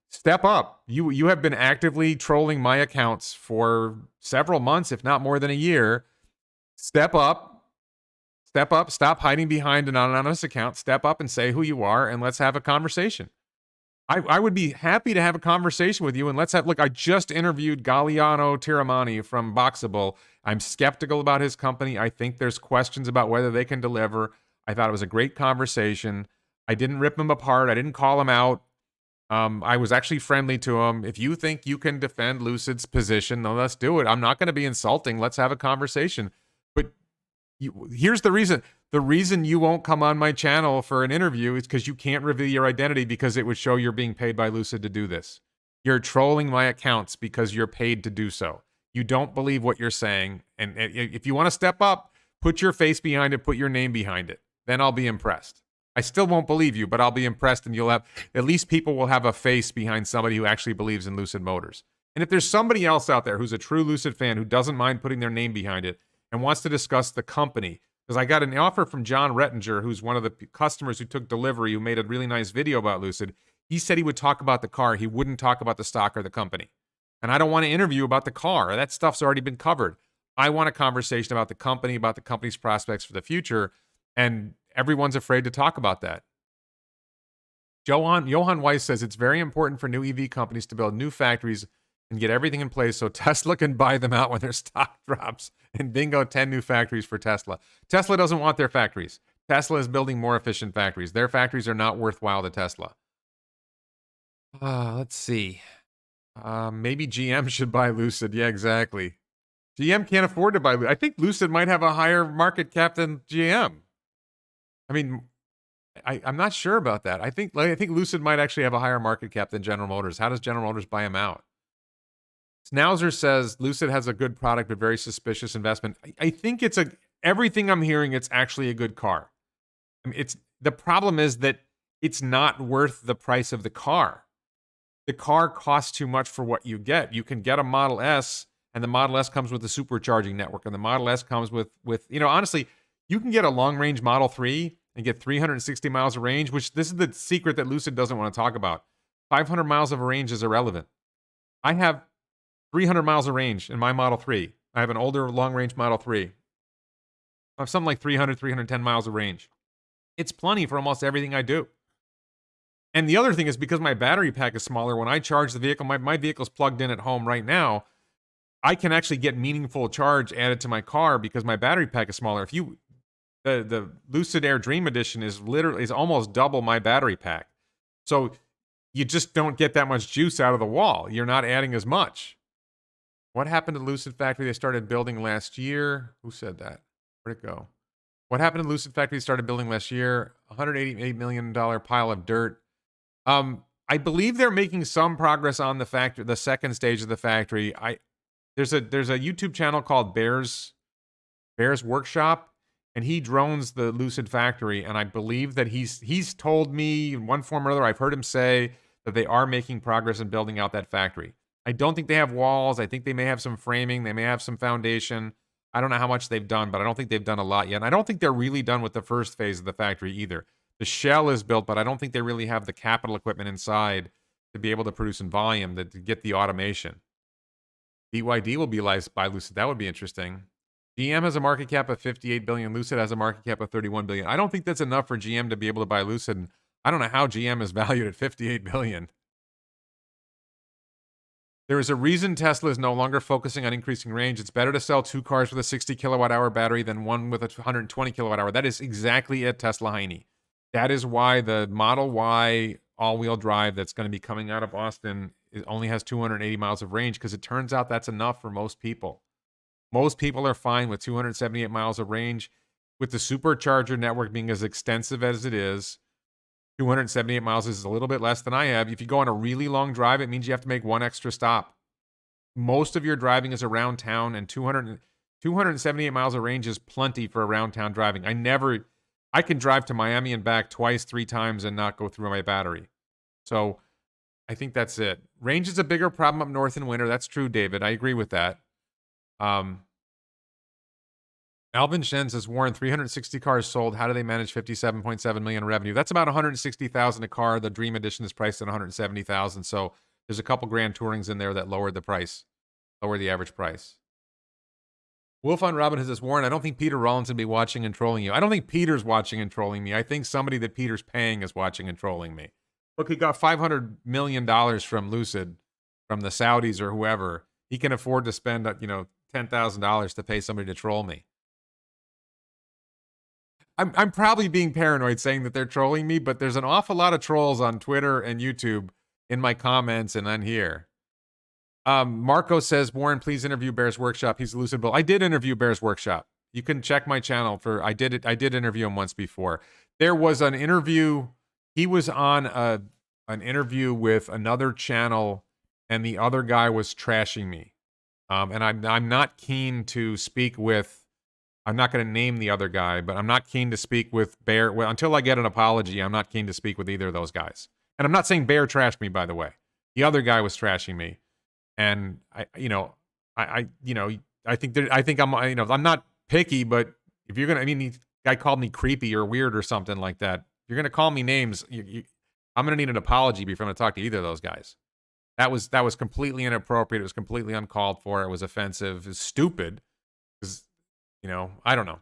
Step up. You have been actively trolling my accounts for several months, if not more than a year. Step up. Step up. Stop hiding behind an anonymous account. Step up and say who you are, and let's have a conversation. I would be happy to have a conversation with you, and let's have, look, I just interviewed Galliano Tiramani from Boxable. I'm skeptical about his company. I think there's questions about whether they can deliver. I thought it was a great conversation. I didn't rip him apart. I didn't call him out. I was actually friendly to him. If you think you can defend Lucid's position, then let's do it. I'm not going to be insulting. Let's have a conversation. But here's the reason. The reason you won't come on my channel for an interview is because you can't reveal your identity, because it would show you're being paid by Lucid to do this. You're trolling my accounts because you're paid to do so. You don't believe what you're saying. And if you want to step up, put your face behind it, put your name behind it. Then I'll be impressed. I still won't believe you, but I'll be impressed, and at least people will have a face behind somebody who actually believes in Lucid Motors. And if there's somebody else out there who's a true Lucid fan who doesn't mind putting their name behind it and wants to discuss the company, because I got an offer from John Rettinger, who's one of the customers who took delivery, who made a really nice video about Lucid. He said he would talk about the car. He wouldn't talk about the stock or the company. And I don't want to interview about the car. That stuff's already been covered. I want a conversation about the company's prospects for the future, and everyone's afraid to talk about that. Johan Weiss says it's very important for new EV companies to build new factories and get everything in place so Tesla can buy them out when their stock drops. And bingo, 10 new factories for Tesla. Tesla doesn't want their factories. Tesla is building more efficient factories. Their factories are not worthwhile to Tesla. Let's see. Maybe GM should buy Lucid. Yeah, exactly. GM can't afford to buy Lucid. I think Lucid might have a higher market cap than GM. I mean, I'm not sure about that. I think Lucid might actually have a higher market cap than General Motors. How does General Motors buy them out? Snauzer says Lucid has a good product but very suspicious investment. I think everything I'm hearing, it's actually a good car. I mean, the problem is that it's not worth the price of the car. The car costs too much for what you get. You can get a Model S, and the Model S comes with a supercharging network, and the Model S comes with honestly, you can get a long-range Model 3 and get 360 miles of range, which this is the secret that Lucid doesn't want to talk about. 500 miles of range is irrelevant. I have 300 miles of range in my Model 3. I have an older long-range Model 3. I have something like 310 miles of range. It's plenty for almost everything I do. And the other thing is, because my battery pack is smaller, when I charge the vehicle, my vehicle's plugged in at home right now, I can actually get meaningful charge added to my car because my battery pack is smaller. The Lucid Air Dream Edition is almost double my battery pack. So you just don't get that much juice out of the wall. You're not adding as much. What happened to Lucid Factory they started building last year? Who said that? Where'd it go? What happened to Lucid Factory they started building last year? $188 million pile of dirt. I believe they're making some progress on the second stage of the factory. There's a YouTube channel called Bear's Workshop, and he drones the Lucid factory, and I believe that he's told me in one form or other, I've heard him say that they are making progress in building out that factory. I don't think they have walls. I think they may have some framing. They may have some foundation. I don't know how much they've done, but I don't think they've done a lot yet. And I don't think they're really done with the first phase of the factory either. The shell is built, but I don't think they really have the capital equipment inside to be able to produce in volume to get the automation. BYD will be licensed by Lucid. That would be interesting. GM has a market cap of 58 billion. Lucid has a market cap of 31 billion. I don't think that's enough for GM to be able to buy Lucid. I don't know how GM is valued at 58 billion. There is a reason Tesla is no longer focusing on increasing range. It's better to sell 2 cars with a 60 kilowatt hour battery than one with a 120 kilowatt hour. That is exactly it, Tesla Heine. That is why the Model Y all-wheel drive that's going to be coming out of Austin only has 280 miles of range, because it turns out that's enough for most people. Most people are fine with 278 miles of range. With the Supercharger network being as extensive as it is, 278 miles is a little bit less than I have. If you go on a really long drive, it means you have to make one extra stop. Most of your driving is around town, and 278 miles of range is plenty for around town driving. I can drive to Miami and back twice, 3 times and not go through my battery. So I think that's it. Range is a bigger problem up north in winter. That's true, David. I agree with that. Alvin Shen says, Warren, 360 cars sold. How do they manage 57.7 million in revenue? That's about 160,000 a car. The Dream Edition is priced at 170,000. So there's a couple Grand Tourings in there that lowered the price, lower the average price. Wolf on Robin says, Warren, I don't think Peter Rollins will be watching and trolling you. I don't think Peter's watching and trolling me. I think somebody that Peter's paying is watching and trolling me. Look, he got $500 million from Lucid, from the Saudis or whoever. He can afford to spend, $10,000 to pay somebody to troll me. I'm probably being paranoid saying that they're trolling me, but there's an awful lot of trolls on Twitter and YouTube in my comments and on here. Marco says, Warren, please interview Bear's Workshop. He's a Lucid Bull. I did interview Bear's Workshop. You can check my channel for, I did interview him once before. There was an interview. He was on an interview with another channel, and the other guy was trashing me. And I'm not keen to speak with, I'm not going to name the other guy, but I'm not keen to speak with Bear. Well, until I get an apology, I'm not keen to speak with either of those guys. And I'm not saying Bear trashed me, by the way. The other guy was trashing me. And I think I'm not picky, but if you're going to, the guy called me creepy or weird or something like that. If you're going to call me names, I'm going to need an apology before I'm going to talk to either of those guys. That was completely inappropriate. It was completely uncalled for. It was offensive. It was stupid. I don't know.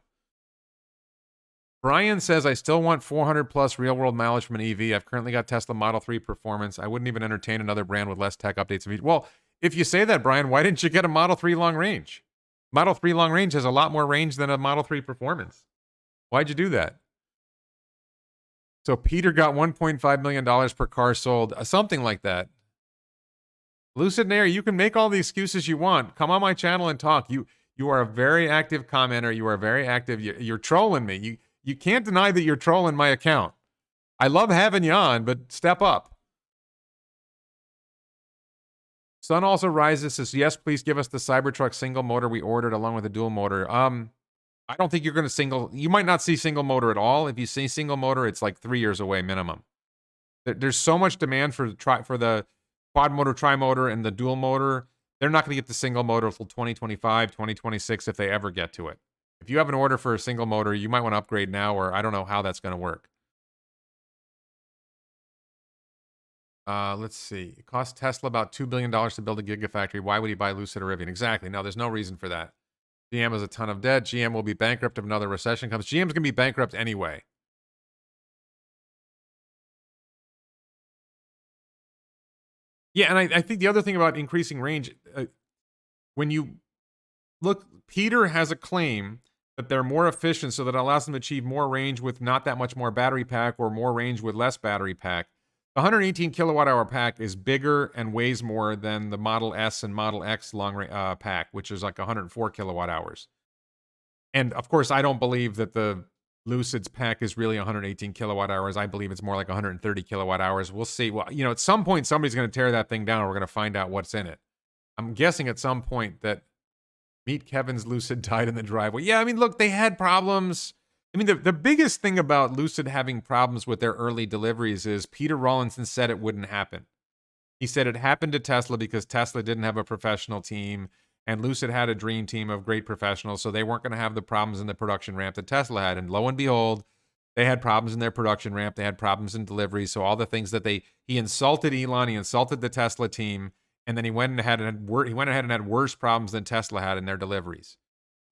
Brian says, I still want 400 plus real world mileage from an EV. I've currently got Tesla Model 3 Performance. I wouldn't even entertain another brand with less tech updates. Well, if you say that, Brian, why didn't you get a Model 3 long range? Model 3 long range has a lot more range than a Model 3 Performance. Why'd you do that? So Peter got $1.5 million per car sold, something like that. Lucid Air, you can make all the excuses you want. Come on my channel and talk. You are a very active commenter. You are very active. You're trolling me. You can't deny that you're trolling my account. I love having you on, but step up. Sun also rises, says, yes, please give us the Cybertruck single motor we ordered along with a dual motor. I don't think you're going to you might not see single motor at all. If you see single motor, it's like 3 years away minimum. There's so much demand for the quad motor, tri-motor, and the dual motor. They're not going to get the single motor until 2025, 2026 if they ever get to it. If you have an order for a single motor, you might want to upgrade now, or I don't know how that's going to work. Let's see. It cost Tesla about $2 billion to build a gigafactory. Why would he buy Lucid or Rivian? Exactly. No, there's no reason for that. GM has a ton of debt. GM will be bankrupt if another recession comes. GM's going to be bankrupt anyway. Yeah, and I think the other thing about increasing range, when you look, Peter has a claim that they're more efficient so that it allows them to achieve more range with not that much more battery pack or more range with less battery pack. The 118 kilowatt hour pack is bigger and weighs more than the Model S and Model X long pack, which is like 104 kilowatt hours. And of course, I don't believe that the Lucid's pack is really 118 kilowatt hours. I believe it's more like 130 kilowatt hours. We'll see. Well, at some point, somebody's going to tear that thing down, and we're going to find out what's in it. I'm guessing at some point that Meet Kevin's Lucid died in the driveway. Yeah, look, they had problems. The biggest thing about Lucid having problems with their early deliveries is Peter Rawlinson said it wouldn't happen. He said it happened to Tesla because Tesla didn't have a professional team. And Lucid had a dream team of great professionals, so they weren't going to have the problems in the production ramp that Tesla had. And lo and behold, they had problems in their production ramp. They had problems in delivery. So all the things that he insulted Elon, he insulted the Tesla team, and then he went ahead and had worse problems than Tesla had in their deliveries.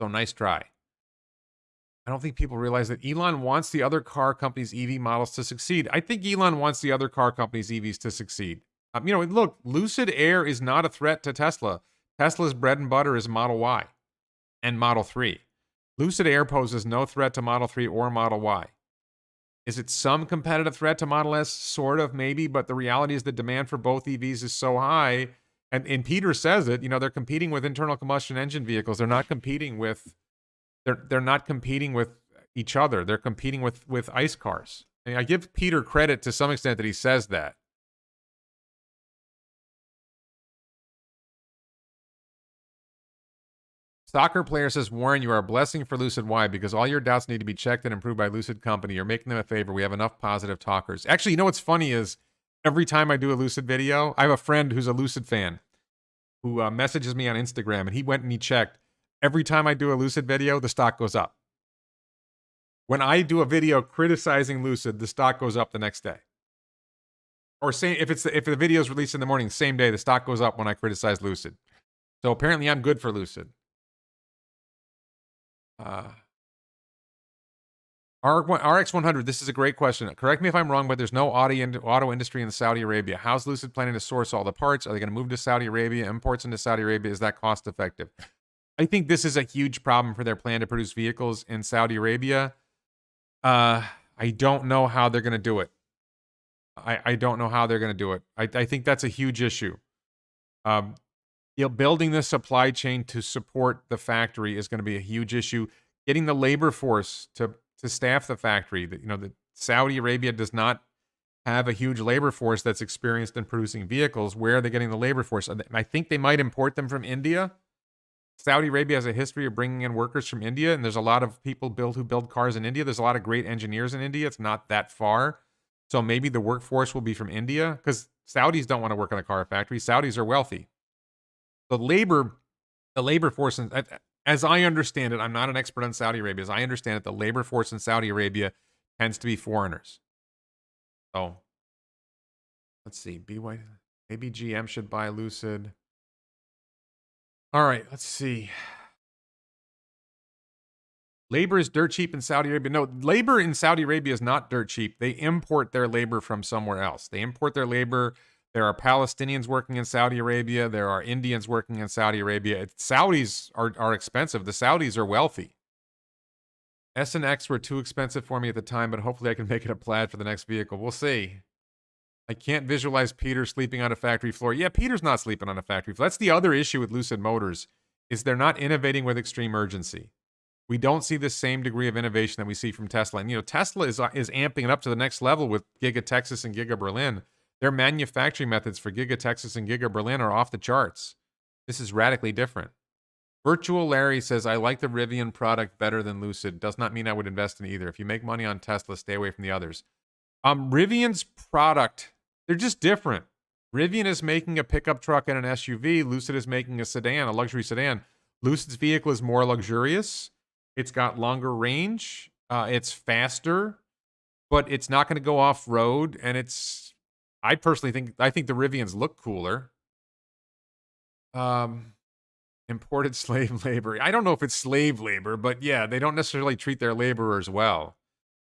So nice try. I don't think people realize that Elon wants the other car companies' EV models to succeed. I think Elon wants the other car companies' EVs to succeed. Look, Lucid Air is not a threat to Tesla. Tesla's bread and butter is Model Y and Model 3. Lucid Air poses no threat to Model 3 or Model Y. Is it some competitive threat to Model S? Sort of, maybe, but the reality is the demand for both EVs is so high, and Peter says it, they're competing with internal combustion engine vehicles. They're not competing with they're not competing with each other. They're competing with ICE cars. And I give Peter credit to some extent that he says that. Soccer player says, Warren, you are a blessing for Lucid. Why? Because all your doubts need to be checked and improved by Lucid Company. You're making them a favor. We have enough positive talkers. Actually, what's funny is every time I do a Lucid video, I have a friend who's a Lucid fan who messages me on Instagram, and he went and he checked. Every time I do a Lucid video, the stock goes up. When I do a video criticizing Lucid, the stock goes up the next day. Or if the video is released in the morning, same day, the stock goes up when I criticize Lucid. So apparently I'm good for Lucid. RX100, this is a great question. Correct me if I'm wrong, but there's no auto industry in Saudi Arabia. How's Lucid planning to source all the parts? Are they going to move to Saudi Arabia? Imports into Saudi Arabia, is that cost effective? I think this is a huge problem for their plan to produce vehicles in Saudi Arabia. I don't know how they're going to do it. I don't know how they're going to do it. I think that's a huge issue. Building the supply chain to support the factory is going to be a huge issue. Getting the labor force to staff the factory. The Saudi Arabia does not have a huge labor force that's experienced in producing vehicles. Where are they getting the labor force? I think they might import them from India. Saudi Arabia has a history of bringing in workers from India, and there's a lot of people who build cars in India. There's a lot of great engineers in India. It's not that far. So maybe the workforce will be from India, because Saudis don't want to work in a car factory. Saudis are wealthy. The labor force, as I understand it, I'm not an expert on Saudi Arabia. As I understand it, the labor force in Saudi Arabia tends to be foreigners. So, let's see. Maybe GM should buy Lucid. All right, let's see. Labor is dirt cheap in Saudi Arabia. No, labor in Saudi Arabia is not dirt cheap. They import their labor from somewhere else. They import their labor. There are Palestinians working in Saudi Arabia. There are Indians working in Saudi Arabia. Saudis are expensive. The Saudis are wealthy. S and X were too expensive for me at the time, but hopefully I can make it a plaid for the next vehicle. We'll see. I can't visualize Peter sleeping on a factory floor. Yeah, Peter's not sleeping on a factory floor. That's the other issue with Lucid Motors, is they're not innovating with extreme urgency. We don't see the same degree of innovation that we see from Tesla. And, Tesla is amping it up to the next level with Giga Texas and Giga Berlin. Their manufacturing methods for Giga Texas and Giga Berlin are off the charts. This is radically different. Virtual Larry says, I like the Rivian product better than Lucid. Does not mean I would invest in either. If you make money on Tesla, stay away from the others. Rivian's product, they're just different. Rivian is making a pickup truck and an SUV. Lucid is making a sedan, a luxury sedan. Lucid's vehicle is more luxurious. It's got longer range. It's faster, but it's not going to go off-road. And I personally think the Rivians look cooler. Imported slave labor. I don't know if it's slave labor, but yeah, they don't necessarily treat their laborers well.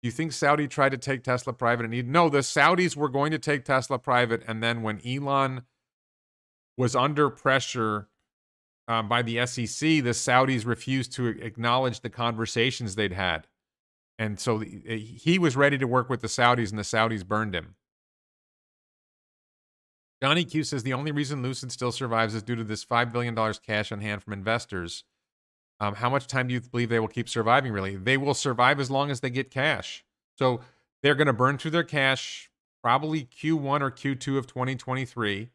Do you think Saudi tried to take Tesla private? No, the Saudis were going to take Tesla private, and then when Elon was under pressure by the SEC, the Saudis refused to acknowledge the conversations they'd had. And so he was ready to work with the Saudis, and the Saudis burned him. Johnny Q says the only reason Lucid still survives is due to this $5 billion cash on hand from investors. How much time do you believe they will keep surviving, really? They will survive as long as they get cash. So they're going to burn through their cash probably Q1 or Q2 of 2023,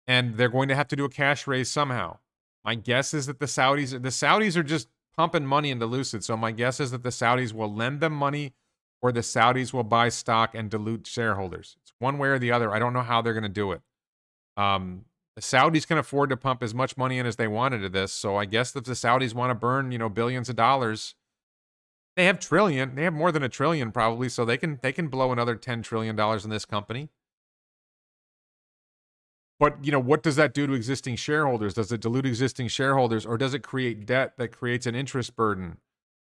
and they're going to have to do a cash raise somehow. My guess is that the Saudis are just pumping money into Lucid, so my guess is that the Saudis will lend them money or the Saudis will buy stock and dilute shareholders. It's one way or the other. I don't know how they're going to do it. The Saudis can afford to pump as much money in as they want into this. So I guess if the Saudis want to burn, billions of dollars, they have trillion. They have more than a trillion probably, so they can blow another $10 trillion in this company. But, what does that do to existing shareholders? Does it dilute existing shareholders, or does it create debt that creates an interest burden?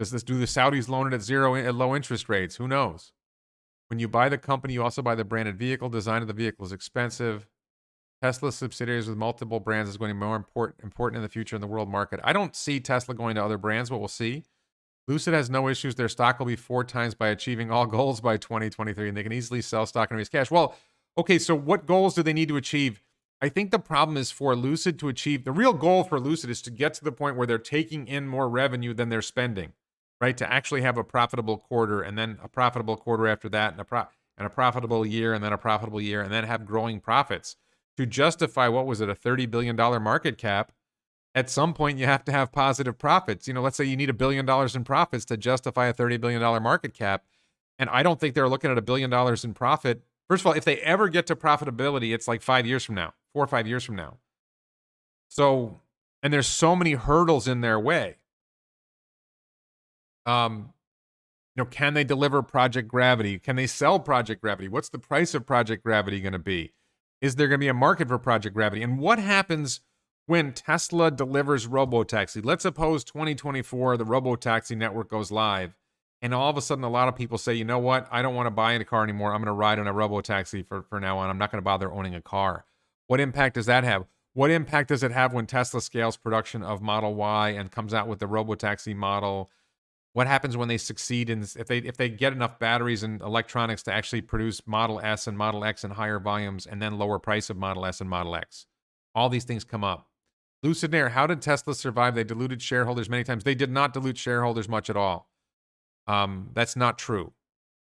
Do the Saudis loan it at zero at low interest rates? Who knows? When you buy the company, you also buy the branded vehicle. Design of the vehicle is expensive. Tesla subsidiaries with multiple brands is going to be more important in the future in the world market. I don't see Tesla going to other brands, but we'll see. Lucid has no issues. Their stock will be 4 times by achieving all goals by 2023, and they can easily sell stock and raise cash. Well, okay, so what goals do they need to achieve? I think the problem is for Lucid to achieve, the real goal for Lucid is to get to the point where they're taking in more revenue than they're spending, right? To actually have a profitable quarter, and then a profitable quarter after that, and a profitable year, and then a profitable year, and then have growing profits. To justify, what was it, a $30 billion market cap, at some point you have to have positive profits. Let's say you need $1 billion in profits to justify a $30 billion market cap. And I don't think they're looking at $1 billion in profit. First of all, if they ever get to profitability, it's like 5 years from now, 4 or 5 years from now. So, and there's so many hurdles in their way. Can they deliver Project Gravity? Can they sell Project Gravity? What's the price of Project Gravity going to be? Is there going to be a market for Project Gravity? And what happens when Tesla delivers Robotaxi? Let's suppose 2024, the Robotaxi network goes live, and all of a sudden a lot of people say, you know what? I don't want to buy a car anymore. I'm going to ride on a Robotaxi for now on. I'm not going to bother owning a car. What impact does that have? What impact does it have when Tesla scales production of Model Y and comes out with the Robotaxi model? What happens when they succeed in if they get enough batteries and electronics to actually produce Model S and Model X in higher volumes, and then lower price of Model S and Model X? All these things come up. Lucid Air, how did Tesla survive? They diluted shareholders many times. They did not dilute shareholders much at all. That's not true.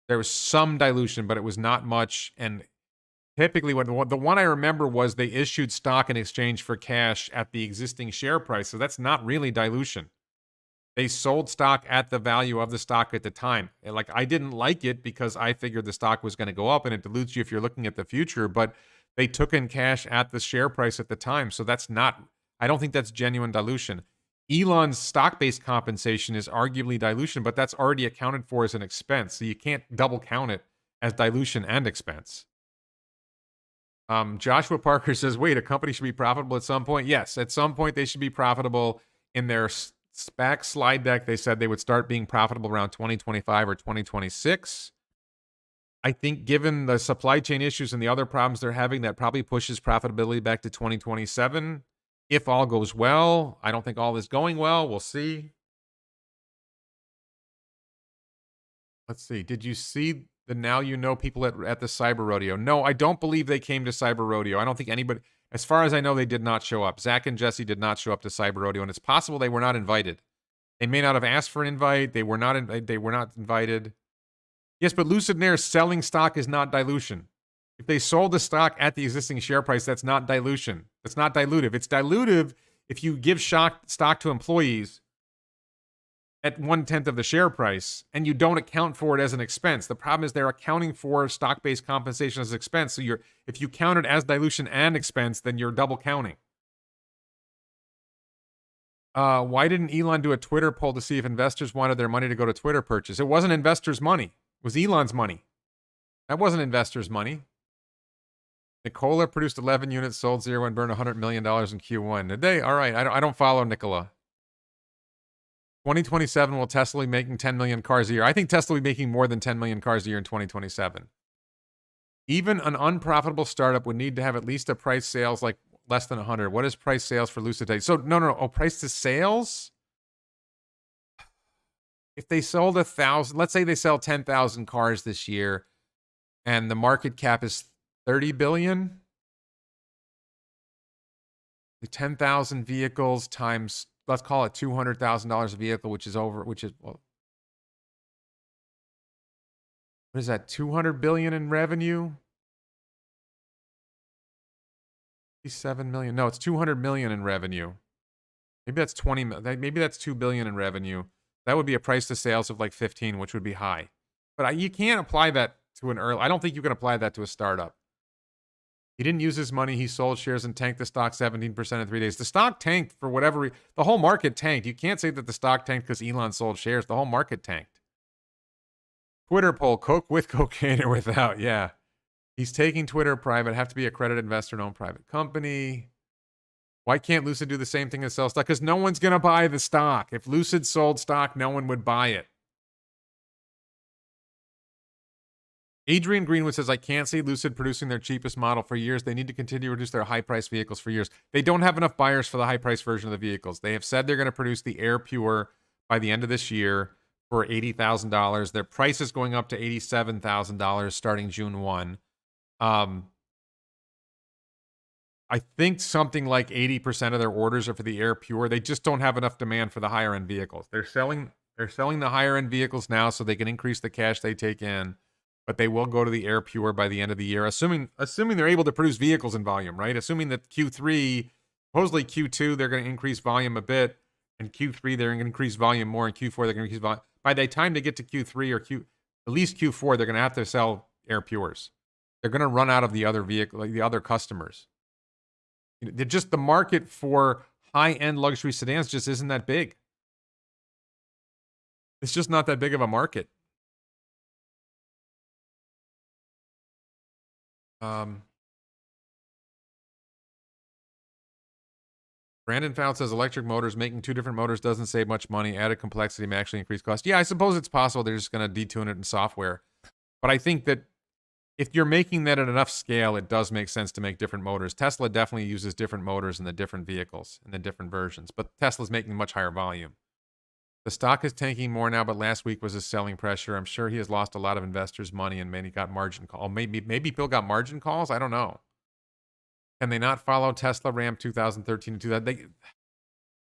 There was some dilution, but it was not much. And typically, the one I remember was they issued stock in exchange for cash at the existing share price. So that's not really dilution. They sold stock at the value of the stock at the time. Like, I didn't like it because I figured the stock was going to go up, and it dilutes you if you're looking at the future. But they took in cash at the share price at the time. So that's not, I don't think that's genuine dilution. Elon's stock-based compensation is arguably dilution, but that's already accounted for as an expense. So you can't double count it as dilution and expense. Joshua Parker says, wait, a company should be profitable at some point? Yes, at some point they should be profitable. In their SPAC slide deck, they said they would start being profitable around 2025 or 2026. I think given the supply chain issues and the other problems they're having, that probably pushes profitability back to 2027. If all goes well. I don't think all is going well. We'll see. Let's see. Did you see the Now You Know people at the Cyber Rodeo? No, I don't believe they came to Cyber Rodeo. I don't think anybody, as far as I know, they did not show up. Zach and Jesse did not show up to Cyber Rodeo, and it's possible they were not invited. They may not have asked for an invite. They were not invited. Yes, but Lucid Air selling stock is not dilution. If they sold the stock at the existing share price, that's not dilution. It's not dilutive. It's dilutive if you give stock to employees at 1/10 of the share price and you don't account for it as an expense. The problem is they're accounting for stock-based compensation as expense. So if you count it as dilution and expense, then you're double counting. Why didn't Elon do a Twitter poll to see if investors wanted their money to go to Twitter purchase? It wasn't investors' money. It was Elon's money. That wasn't investors' money. Nikola produced 11 units, sold 0, and burned $100 million in Q1. Did they? All right. I don't follow Nikola. 2027, will Tesla be making 10 million cars a year? I think Tesla will be making more than 10 million cars a year in 2027. Even an unprofitable startup would need to have at least a price sales like less than 100. What is price sales for Lucid today? So, no. Oh, price to sales? If they sold 1,000, let's say they sell 10,000 cars this year, and the market cap is 30 billion. The 10,000 vehicles times, let's call it $200,000 a vehicle, which is what is that? 200 billion in revenue? 7 million. No, it's 200 million in revenue. Maybe that's 20. Maybe that's 2 billion in revenue. That would be a price to sales of like 15, which would be high. But you can't apply that to an early. I don't think you can apply that to a startup. He didn't use his money. He sold shares and tanked the stock 17% in 3 days. The stock tanked for whatever the whole market tanked. You can't say that the stock tanked because Elon sold shares. The whole market tanked. Twitter poll, Coke with cocaine or without? Yeah. He's taking Twitter private. Have to be accredited investor in own private company. Why can't Lucid do the same thing as sell stock? Because no one's going to buy the stock. If Lucid sold stock, no one would buy it. Adrian Greenwood says, I can't see Lucid producing their cheapest model for years. They need to continue to reduce their high-priced vehicles for years. They don't have enough buyers for the high-priced version of the vehicles. They have said they're going to produce the Air Pure by the end of this year for $80,000. Their price is going up to $87,000 starting June 1. I think something like 80% of their orders are for the Air Pure. They just don't have enough demand for the higher-end vehicles. They're selling the higher-end vehicles now so they can increase the cash they take in. But they will go to the Air Pure by the end of the year, assuming they're able to produce vehicles in volume, right? Assuming that Q3, supposedly Q2, they're going to increase volume a bit, and Q3 they're going to increase volume more, and Q4 they're going to increase volume. By the time they get to Q3 or at least Q4, they're going to have to sell Air Pures. They're going to run out of the other vehicle, like the other customers. The market for high-end luxury sedans just isn't that big. It's just not that big of a market. Brandon Found says electric motors, making two different motors doesn't save much money. Added complexity may actually increase cost. Yeah, I suppose it's possible they're just going to detune it in software. But I think that if you're making that at enough scale, it does make sense to make different motors. Tesla definitely uses different motors in the different vehicles, in the different versions. But Tesla's making much higher volume. The stock is tanking more now, but last week was his selling pressure. I'm sure he has lost a lot of investors' money and many got margin call. Maybe Bill got margin calls. I don't know. Can they not follow Tesla Ram 2013 to 2000?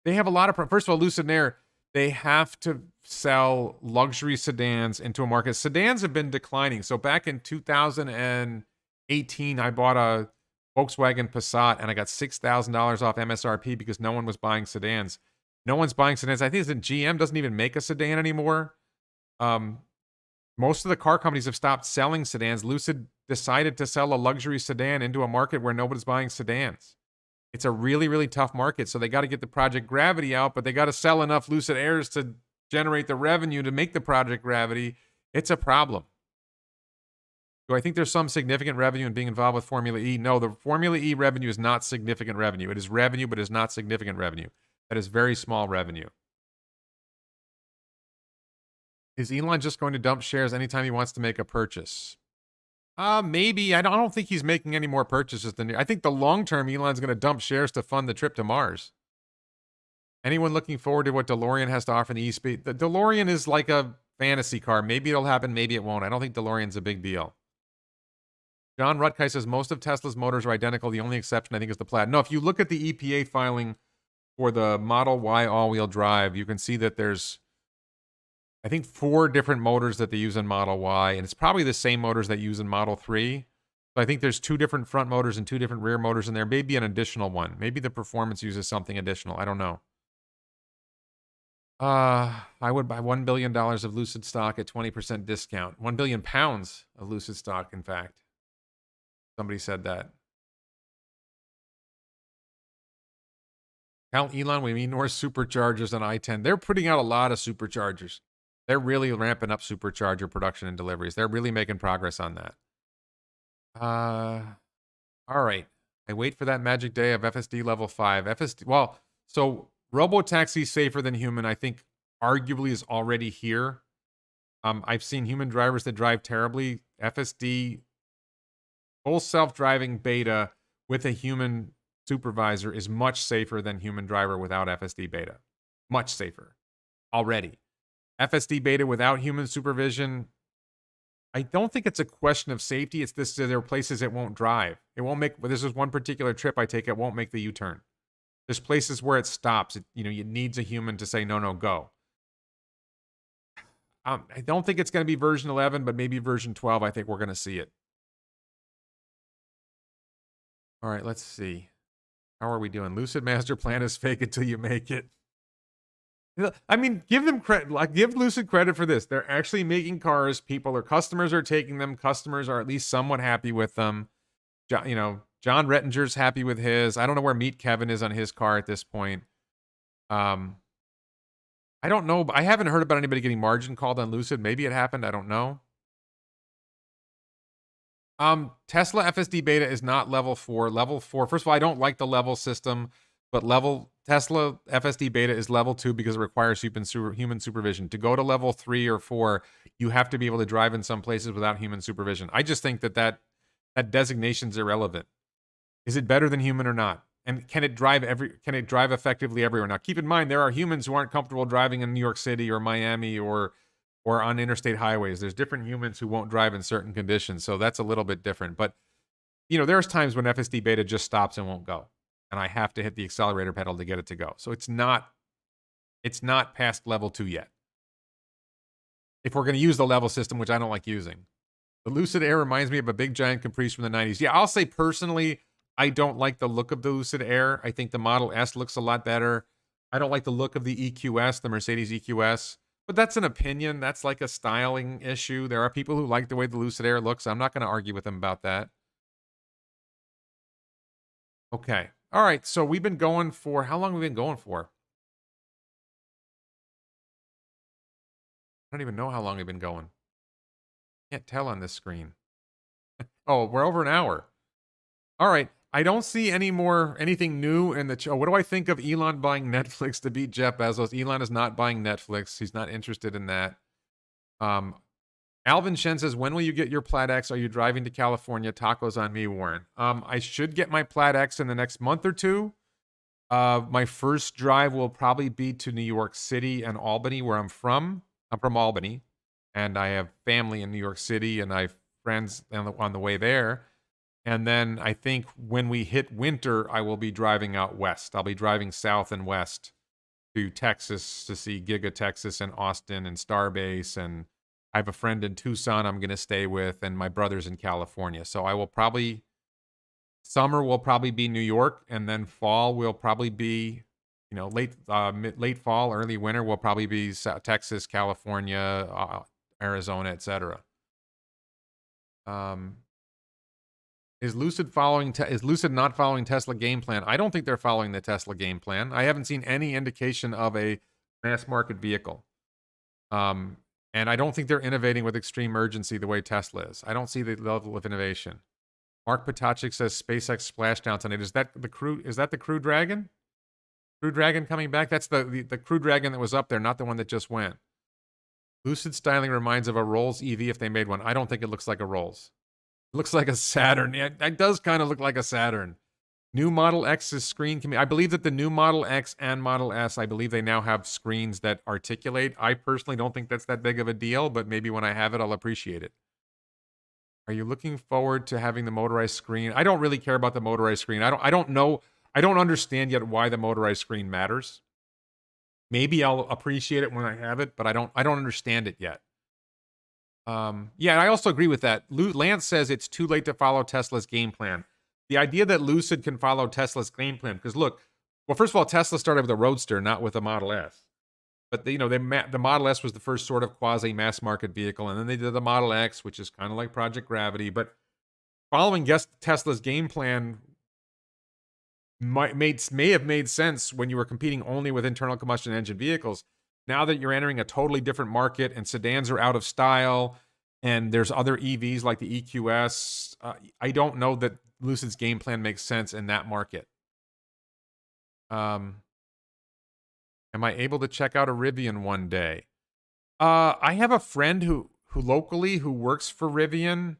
They have a lot of. First of all, Lucid Air, they have to sell luxury sedans into a market. Sedans have been declining. So back in 2018, I bought a Volkswagen Passat and I got $6,000 off MSRP because no one was buying sedans. No one's buying sedans. I think it's that GM doesn't even make a sedan anymore. Most of the car companies have stopped selling sedans. Lucid decided to sell a luxury sedan into a market where nobody's buying sedans. It's a really, really tough market. So they got to get the Project Gravity out, but they got to sell enough Lucid Airs to generate the revenue to make the Project Gravity. It's a problem. Do I think there's some significant revenue in being involved with Formula E? No, the Formula E revenue is not significant revenue. It is revenue, but it is not significant revenue. That is very small revenue. Is Elon just going to dump shares anytime he wants to make a purchase? Maybe. I don't think he's making any more purchases than. I think the long term, Elon's going to dump shares to fund the trip to Mars. Anyone looking forward to what DeLorean has to offer in the e-speed? The DeLorean is like a fantasy car. Maybe it'll happen, maybe it won't. I don't think DeLorean's a big deal. John Rutkai says most of Tesla's motors are identical. The only exception, I think, is the Plaid. No, if you look at the EPA filing for the Model Y all-wheel drive, you can see that there's, I think, 4 different motors that they use in Model Y, and it's probably the same motors that use in Model 3. So I think there's 2 different front motors and 2 different rear motors in there. Maybe an additional one. Maybe the performance uses something additional. I don't know. I would buy $1 billion of Lucid stock at 20% discount. 1 billion pounds of Lucid stock, in fact. Somebody said that. Tell Elon we need more superchargers on I-10. They're putting out a lot of superchargers. They're really ramping up supercharger production and deliveries. They're really making progress on that. All right. I wait for that magic day of FSD level 5. Well, so robotaxi safer than human, I think, arguably is already here. I've seen human drivers that drive terribly. FSD, full self-driving beta with a human supervisor is much safer than human driver without FSD beta. Much safer. Already. FSD beta without human supervision, I don't think it's a question of safety. It's this, there are places it won't drive. It won't make, this is one particular trip I take, it won't make the U-turn. There's places where it stops. It needs a human to say, no, go. I don't think it's going to be version 11, but maybe version 12. I think we're going to see it. All right, let's see. How are we doing? Lucid master plan is fake until you make it. I mean, give them credit. Like, give Lucid credit for this. They're actually making cars. Customers are taking them. Customers are at least somewhat happy with them. John Rettinger's happy with his. I don't know where Meet Kevin is on his car at this point. I don't know. I haven't heard about anybody getting margin called on Lucid. Maybe it happened. I don't know. Tesla FSD beta is not level 4. Level 4, first of all, I don't like the level system, but Tesla FSD beta is level 2 because it requires human supervision. To go to level 3 or 4, you have to be able to drive in some places without human supervision. I just think that designation is irrelevant. Is it better than human or not? And can it drive effectively everywhere? Now, keep in mind, there are humans who aren't comfortable driving in New York City or Miami or on interstate highways. There's different humans who won't drive in certain conditions, so that's a little bit different. But, there's times when FSD beta just stops and won't go, and I have to hit the accelerator pedal to get it to go. So it's not past level 2 yet. If we're going to use the level system, which I don't like using. The Lucid Air reminds me of a big giant Caprice from the 90s. Yeah, I'll say personally, I don't like the look of the Lucid Air. I think the Model S looks a lot better. I don't like the look of the EQS, the Mercedes EQS. But that's an opinion. That's like a styling issue. There are people who like the way the Lucid Air looks. I'm not going to argue with them about that. Okay. All right. So we've been going for, how long have we been going for? I don't even know how long we've been going. Can't tell on this screen. Oh, we're over an hour. All right. I don't see anything new in the what do I think of Elon buying Netflix to beat Jeff Bezos? Elon is not buying Netflix. He's not interested in that. Alvin Shen says, when will you get your Plaid X? Are you driving to California? Tacos on me, Warren. I should get my Plaid X in the next month or two. My first drive will probably be to New York City and Albany, where I'm from. I'm from Albany, and I have family in New York City, and I have friends on the way there. And then I think when we hit winter, I will be driving out west. I'll be driving south and west to Texas to see Giga Texas and Austin and Starbase. And I have a friend in Tucson I'm going to stay with, and my brother's in California. So I will summer will probably be New York, and then fall will probably be, late fall, early winter will probably be Texas, California, Arizona, etc. Is Lucid not following Tesla game plan? I don't think they're following the Tesla game plan. I haven't seen any indication of a mass market vehicle. And I don't think they're innovating with extreme urgency the way Tesla is. I don't see the level of innovation. Mark Potachik says SpaceX splashdown tonight. Is that the Crew Dragon? Crew Dragon coming back? That's the Crew Dragon that was up there, not the one that just went. Lucid styling reminds of a Rolls EV if they made one. I don't think it looks like a Rolls. Looks like a Saturn. Yeah, it does kind of look like a Saturn. New Model X's screen can be... I believe that the new Model X and Model S, I believe they now have screens that articulate. I personally don't think that's that big of a deal, but maybe when I have it, I'll appreciate it. Are you looking forward to having the motorized screen? I don't really care about the motorized screen. I don't know. I don't understand yet why the motorized screen matters. Maybe I'll appreciate it when I have it, but I don't understand it yet. Yeah, I also agree with that. Lance says it's too late to follow Tesla's game plan. The idea that Lucid can follow Tesla's game plan, because look, well, first of all, Tesla started with a Roadster, not with a Model S. But the Model S was the first sort of quasi mass market vehicle, and then they did the Model X, which is kind of like Project Gravity. But following Tesla's game plan may have made sense when you were competing only with internal combustion engine vehicles. Now that you're entering a totally different market and sedans are out of style and there's other EVs like the EQS, I don't know that Lucid's game plan makes sense in that market. Am I able to check out a Rivian one day? I have a friend who locally works for Rivian.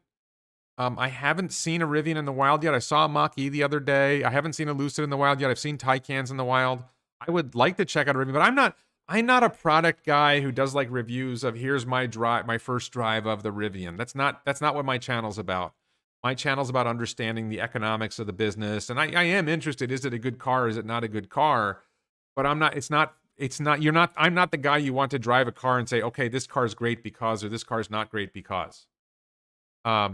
I haven't seen a Rivian in the wild yet. I saw a Mach-E the other day. I haven't seen a Lucid in the wild yet. I've seen Taycans in the wild. I would like to check out a Rivian, but I'm not a product guy who does like reviews of here's my first drive of the Rivian. That's not what my channel's about. My channel's about understanding the economics of the business, and I am interested. Is it a good car? Is it not a good car? But I'm not the guy you want to drive a car and say, okay, this car's great because, or this car's not great because. Yeah,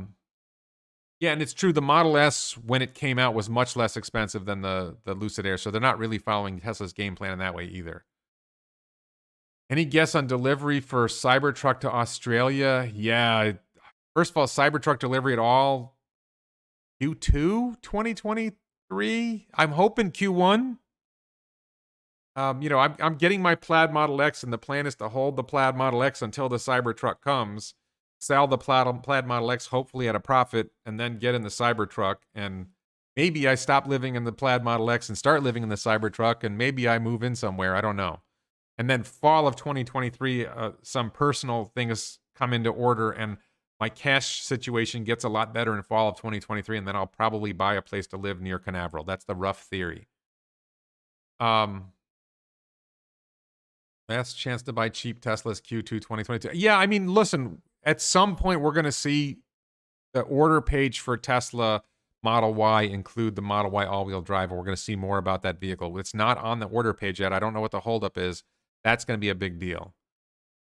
and it's true. The Model S, when it came out, was much less expensive than the Lucid Air, so they're not really following Tesla's game plan in that way either. Any guess on delivery for Cybertruck to Australia? Yeah. First of all, Cybertruck delivery at all, Q2 2023. I'm hoping Q1. I'm getting my Plaid Model X, and the plan is to hold the Plaid Model X until the Cybertruck comes, sell the Plaid Model X hopefully at a profit, and then get in the Cybertruck. And maybe I stop living in the Plaid Model X and start living in the Cybertruck, and maybe I move in somewhere. I don't know. And then fall of 2023, some personal things come into order, and my cash situation gets a lot better in fall of 2023, and then I'll probably buy a place to live near Canaveral. That's the rough theory. Last chance to buy cheap Teslas Q2 2022. Yeah, I mean, listen, at some point we're going to see the order page for Tesla Model Y include the Model Y all-wheel drive, and we're going to see more about that vehicle. It's not on the order page yet. I don't know what the holdup is. That's going to be a big deal.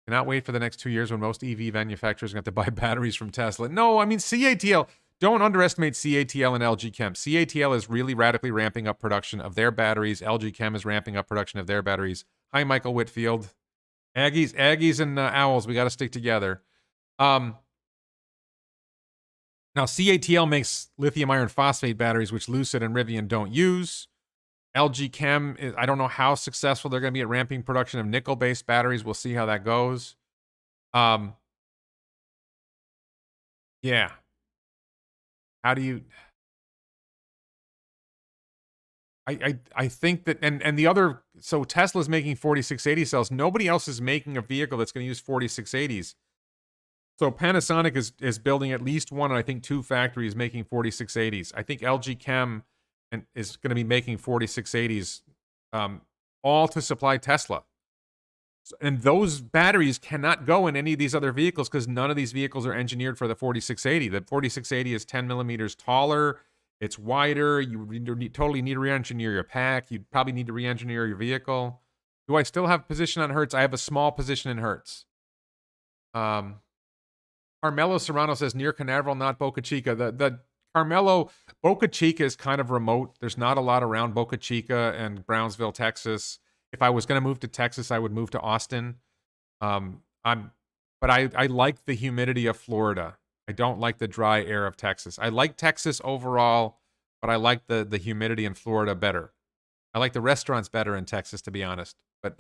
Cannot wait for the next 2 years when most EV manufacturers are going to have to buy batteries from Tesla. No, I mean, CATL, don't underestimate CATL and LG Chem. CATL is really radically ramping up production of their batteries. LG Chem is ramping up production of their batteries. Hi, Michael Whitfield. Aggies and Owls, we got to stick together. Now, CATL makes lithium iron phosphate batteries, which Lucid and Rivian don't use. LG Chem, I don't know how successful they're going to be at ramping production of nickel-based batteries. We'll see how that goes. Yeah. How do you... I think that, and the other, so Tesla's making 4680 cells. Nobody else is making a vehicle that's going to use 4680s. So Panasonic is building at least one, and I think 2 factories making 4680s. I think LG Chem is going to be making 4680s, all to supply Tesla. And those batteries cannot go in any of these other vehicles because none of these vehicles are engineered for the 4680. The 4680 is 10 millimeters taller. It's wider. You totally need to re-engineer your pack. You'd probably need to re-engineer your vehicle. Do I still have position on Hertz? I have a small position in Hertz. Carmelo Serrano says near Canaveral, not Boca Chica. The Carmelo, Boca Chica is kind of remote. There's not a lot around Boca Chica and Brownsville, Texas. If I was going to move to Texas, I would move to Austin. But I like the humidity of Florida. I don't like the dry air of Texas. I like Texas overall, but I like the humidity in Florida better. I like the restaurants better in Texas, to be honest. But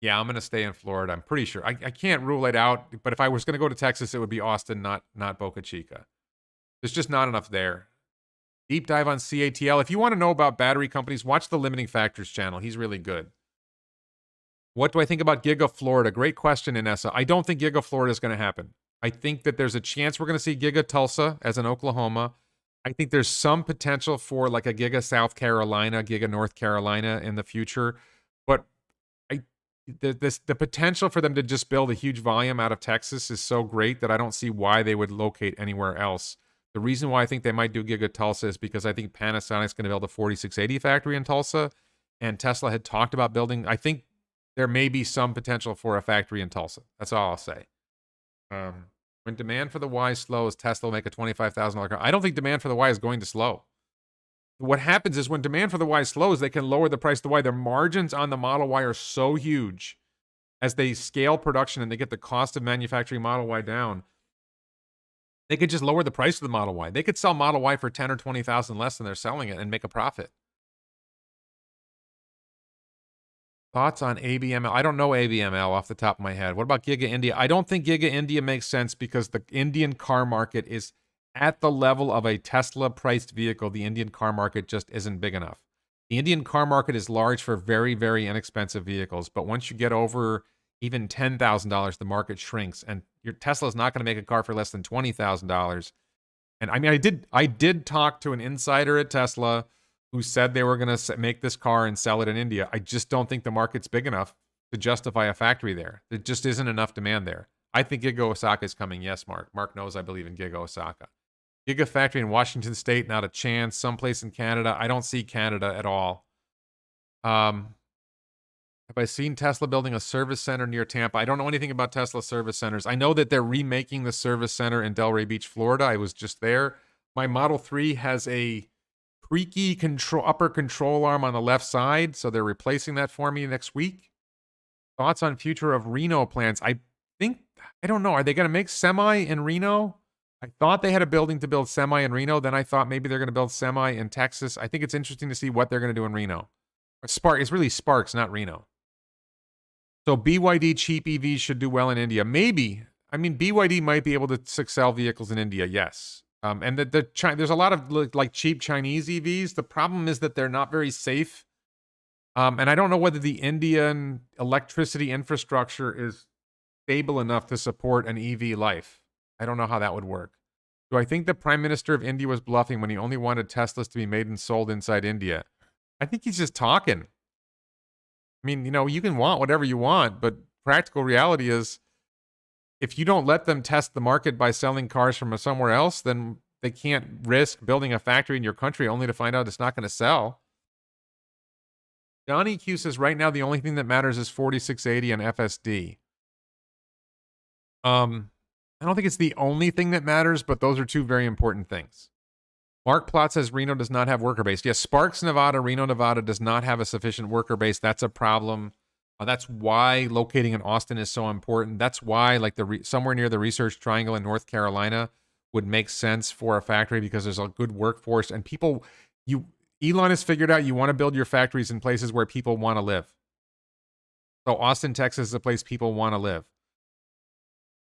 yeah, I'm going to stay in Florida. I'm pretty sure. I can't rule it out, but if I was going to go to Texas, it would be Austin, not Boca Chica. There's just not enough there. Deep dive on CATL. If you want to know about battery companies, watch the Limiting Factors channel. He's really good. What do I think about Giga Florida? Great question, Inessa. I don't think Giga Florida is going to happen. I think that there's a chance we're going to see Giga Tulsa as in Oklahoma. I think there's some potential for like a Giga South Carolina, Giga North Carolina in the future. But the potential for them to just build a huge volume out of Texas is so great that I don't see why they would locate anywhere else. The reason why I think they might do Giga Tulsa is because I think Panasonic's going to build a 4680 factory in Tulsa, and Tesla had talked about building. I think there may be some potential for a factory in Tulsa. That's all I'll say. When demand for the Y slows, Tesla will make a $25,000 car. I don't think demand for the Y is going to slow. What happens is when demand for the Y slows, they can lower the price of the Y. Their margins on the Model Y are so huge as they scale production and they get the cost of manufacturing Model Y down. They could just lower the price of the Model Y. They could sell Model Y for $10,000 or $20,000 less than they're selling it and make a profit. Thoughts on ABML? I don't know ABML off the top of my head. What about Giga India? I don't think Giga India makes sense because the Indian car market is at the level of a Tesla-priced vehicle. The Indian car market just isn't big enough. The Indian car market is large for very, very inexpensive vehicles, but once you get over even $10,000, the market shrinks, and your Tesla's not going to make a car for less than $20,000. And I mean, I did talk to an insider at Tesla who said they were going to make this car and sell it in India. I just don't think the market's big enough to justify a factory there. There just isn't enough demand there. I think Giga Osaka is coming. Yes, Mark. Mark knows I believe in Giga Osaka. Giga factory in Washington State, not a chance. Someplace in Canada. I don't see Canada at all. Have I seen Tesla building a service center near Tampa? I don't know anything about Tesla service centers. I know that they're remaking the service center in Delray Beach, Florida. I was just there. My Model 3 has a creaky upper control arm on the left side, so they're replacing that for me next week. Thoughts on future of Reno plans? I don't know. Are they going to make semi in Reno? I thought they had a building to build semi in Reno. Then I thought maybe they're going to build semi in Texas. I think it's interesting to see what they're going to do in Reno. Spark, it's really Sparks, not Reno. So BYD cheap EVs should do well in India. Maybe. I mean, BYD might be able to sell vehicles in India, yes. And there's a lot of like cheap Chinese EVs. The problem is that they're not very safe. And I don't know whether the Indian electricity infrastructure is stable enough to support an EV life. I don't know how that would work. Do I think the Prime Minister of India was bluffing when he only wanted Teslas to be made and sold inside India? I think he's just talking. I mean, you can want whatever you want, but practical reality is if you don't let them test the market by selling cars from somewhere else, then they can't risk building a factory in your country only to find out it's not going to sell. Johnny Q says right now the only thing that matters is 4680 and FSD. I don't think it's the only thing that matters, but those are two very important things. Mark Plot says Reno does not have worker base. Yes, Sparks, Nevada, Reno, Nevada does not have a sufficient worker base. That's a problem. That's why locating in Austin is so important. That's why like somewhere near the Research Triangle in North Carolina would make sense for a factory because there's a good workforce and people, Elon has figured out you want to build your factories in places where people want to live. So Austin, Texas is a place people want to live.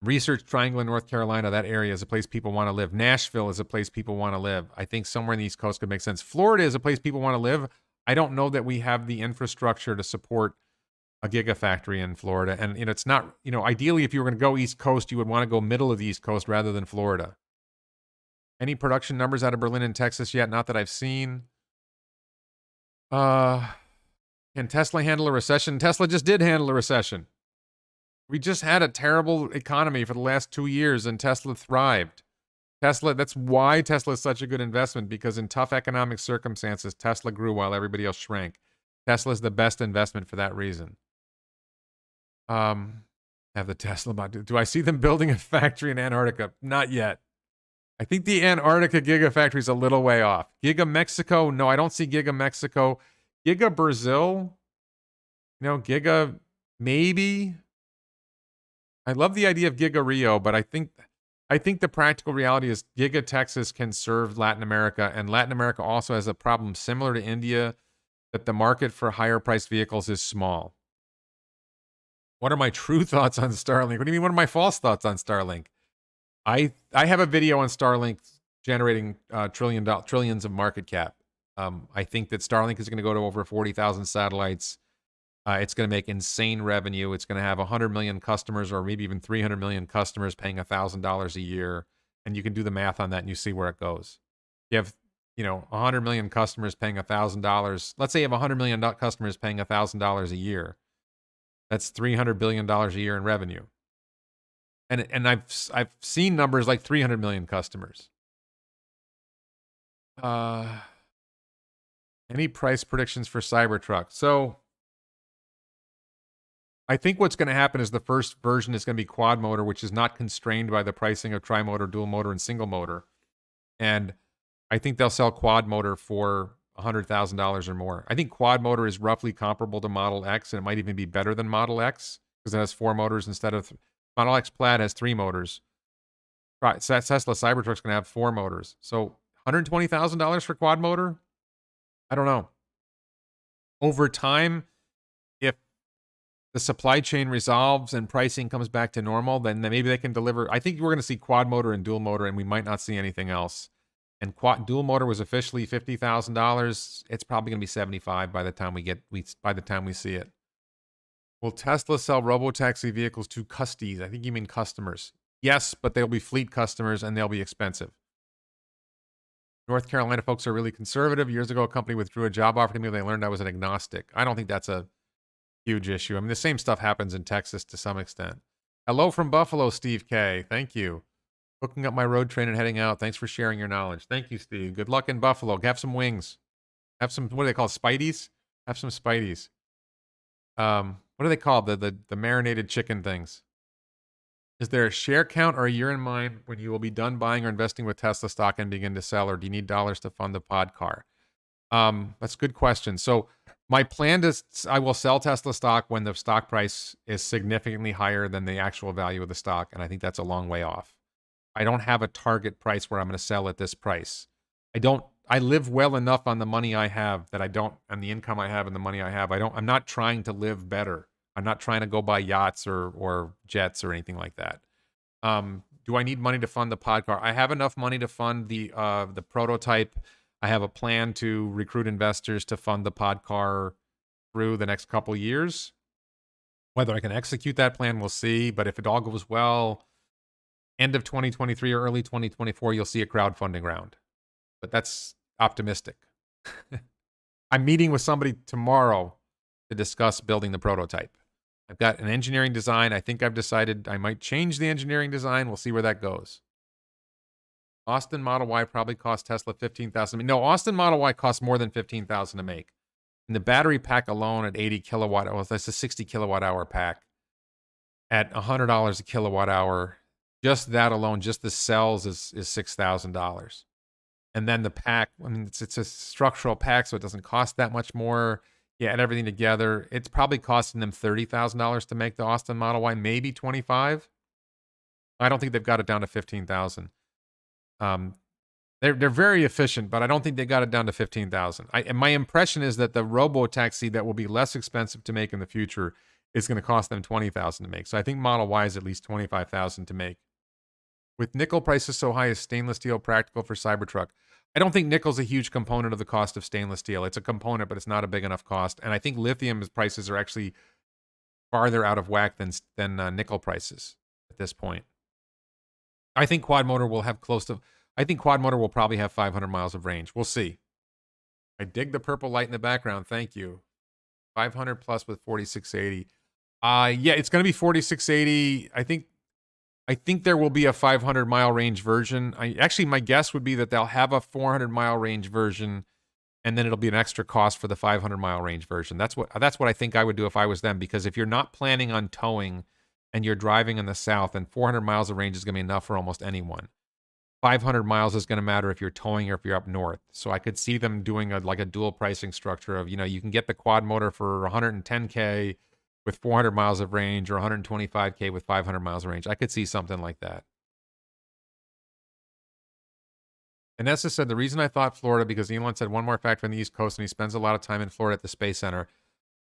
Research Triangle in North Carolina, that area is a place people want to live. Nashville is a place people want to live. I think somewhere in the East Coast could make sense. Florida is a place people want to live. I don't know that we have the infrastructure to support a gigafactory in Florida. And it's not, ideally if you were going to go East Coast, you would want to go middle of the East Coast rather than Florida. Any production numbers out of Berlin and Texas yet? Not that I've seen. Can Tesla handle a recession? Tesla just did handle a recession. We just had a terrible economy for the last 2 years and Tesla thrived. That's why Tesla is such a good investment, because in tough economic circumstances, Tesla grew while everybody else shrank. Tesla is the best investment for that reason. Have the Tesla bot. Do I see them building a factory in Antarctica? Not yet. I think the Antarctica Gigafactory is a little way off. Giga Mexico? No, I don't see Giga Mexico. Giga Brazil? Giga maybe. I love the idea of Giga Rio, but I think the practical reality is Giga Texas can serve Latin America, and Latin America also has a problem similar to India, that the market for higher priced vehicles is small. What are my true thoughts on Starlink? What do you mean, what are my false thoughts on Starlink? I have a video on Starlink generating trillions of market cap. I think that Starlink is going to go to over 40,000 satellites. It's going to make insane revenue. It's going to have 100 million customers, or maybe even 300 million customers paying $1,000 a year. And you can do the math on that and you see where it goes. You have, 100 million customers paying $1,000. Let's say you have 100 million customers paying $1,000 a year. That's $300 billion a year in revenue. And I've seen numbers like 300 million customers. Any price predictions for Cybertruck? So I think what's going to happen is the first version is going to be quad motor, which is not constrained by the pricing of tri-motor, dual motor, and single motor. And I think they'll sell quad motor for $100,000 or more. I think quad motor is roughly comparable to Model X, and it might even be better than Model X because it has 4 motors instead of Model X Plaid has 3 motors. Right, so Tesla Cybertruck's going to have 4 motors. So $120,000 for quad motor? I don't know. Over time, if the supply chain resolves and pricing comes back to normal, then maybe they can deliver. I think we're going to see quad motor and dual motor, and we might not see anything else. And dual motor was officially $50,000. It's probably going to be $75,000 by the time we see it. Will Tesla sell robotaxi vehicles to custies? I think you mean customers. Yes, but they'll be fleet customers and they'll be expensive. North Carolina folks are really conservative. Years ago, a company withdrew a job offer to me when they learned I was an agnostic. I don't think that's a huge issue. I mean, the same stuff happens in Texas to some extent. Hello from Buffalo, Steve K. Thank you. Hooking up my road train and heading out. Thanks for sharing your knowledge. Thank you, Steve. Good luck in Buffalo. Have some wings. Have some, what do they call, Spideys? Have some Spideys. What are they called? The marinated chicken things. Is there a share count or a year in mind when you will be done buying or investing with Tesla stock and begin to sell, or do you need dollars to fund the pod car? That's a good question. So my plan is I will sell Tesla stock when the stock price is significantly higher than the actual value of the stock, and I think that's a long way off. I don't have a target price where I'm going to sell at this price. I live well enough on the money I have that I don't, and the income I have and the money I have, I'm not trying to live better. I'm not trying to go buy yachts or jets or anything like that. Do I need money to fund the pod car? I have enough money to fund the prototype. I have a plan to recruit investors to fund the pod car through the next couple years. Whether I can execute that plan, we'll see. But if it all goes well, end of 2023 or early 2024, you'll see a crowdfunding round. But that's optimistic. I'm meeting with somebody tomorrow to discuss building the prototype. I've got an engineering design. I think I've decided I might change the engineering design. We'll see where that goes. Austin Model Y probably cost Tesla $15,000. No, Austin Model Y costs more than $15,000 to make. And the battery pack alone at 80 kilowatt hours, that's a 60 kilowatt hour pack at $100 a kilowatt hour. Just that alone, just the cells is $6,000. And then the pack, I mean, it's a structural pack, so it doesn't cost that much more. Yeah, and everything together, it's probably costing them $30,000 to make the Austin Model Y, maybe $25,000. I don't think they've got it down to $15,000. They're very efficient, but I don't think they got it down to $15,000. And my impression is that the robo-taxi that will be less expensive to make in the future is going to cost them $20,000 to make. So I think Model Y is at least $25,000 to make. With nickel prices so high, is stainless steel practical for Cybertruck? I don't think nickel's a huge component of the cost of stainless steel. It's a component, but it's not a big enough cost. And I think lithium prices are actually farther out of whack than nickel prices at this point. I think quad motor will have I think quad motor will probably have 500 miles of range. We'll see. I dig the purple light in the background. Thank you. 500 plus with 4680. Yeah, it's going to be 4680. I think there will be a 500 mile range version. Actually, my guess would be that they'll have a 400 mile range version, and then it'll be an extra cost for the 500 mile range version. That's what I think I would do if I was them, because if you're not planning on towing and you're driving in the south, then 400 miles of range is going to be enough for almost anyone. 500 miles is going to matter if you're towing or if you're up north. So I could see them doing a dual pricing structure of, you can get the quad motor for 110K with 400 miles of range, or 125K with 500 miles of range. I could see something like that. Anessa said, the reason I thought Florida, because Elon said one more factor on the East Coast, and he spends a lot of time in Florida at the Space Center.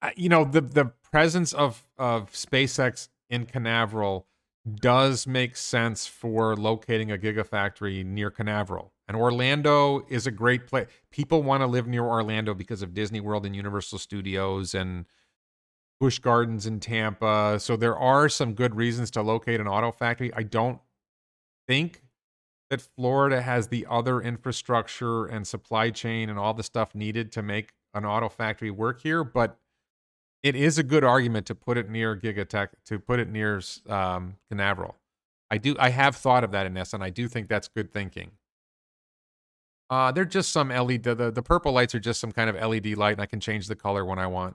The presence of SpaceX in Canaveral does make sense for locating a gigafactory near Canaveral. And Orlando is a great place. People want to live near Orlando because of Disney World and Universal Studios and Busch Gardens in Tampa. So there are some good reasons to locate an auto factory. I don't think that Florida has the other infrastructure and supply chain and all the stuff needed to make an auto factory work here, but it is a good argument to put it near Gigatech, to put it near Canaveral. I have thought of that, Inessa, and I do think that's good thinking. They're just some LED, the purple lights are just some kind of LED light, and I can change the color when I want.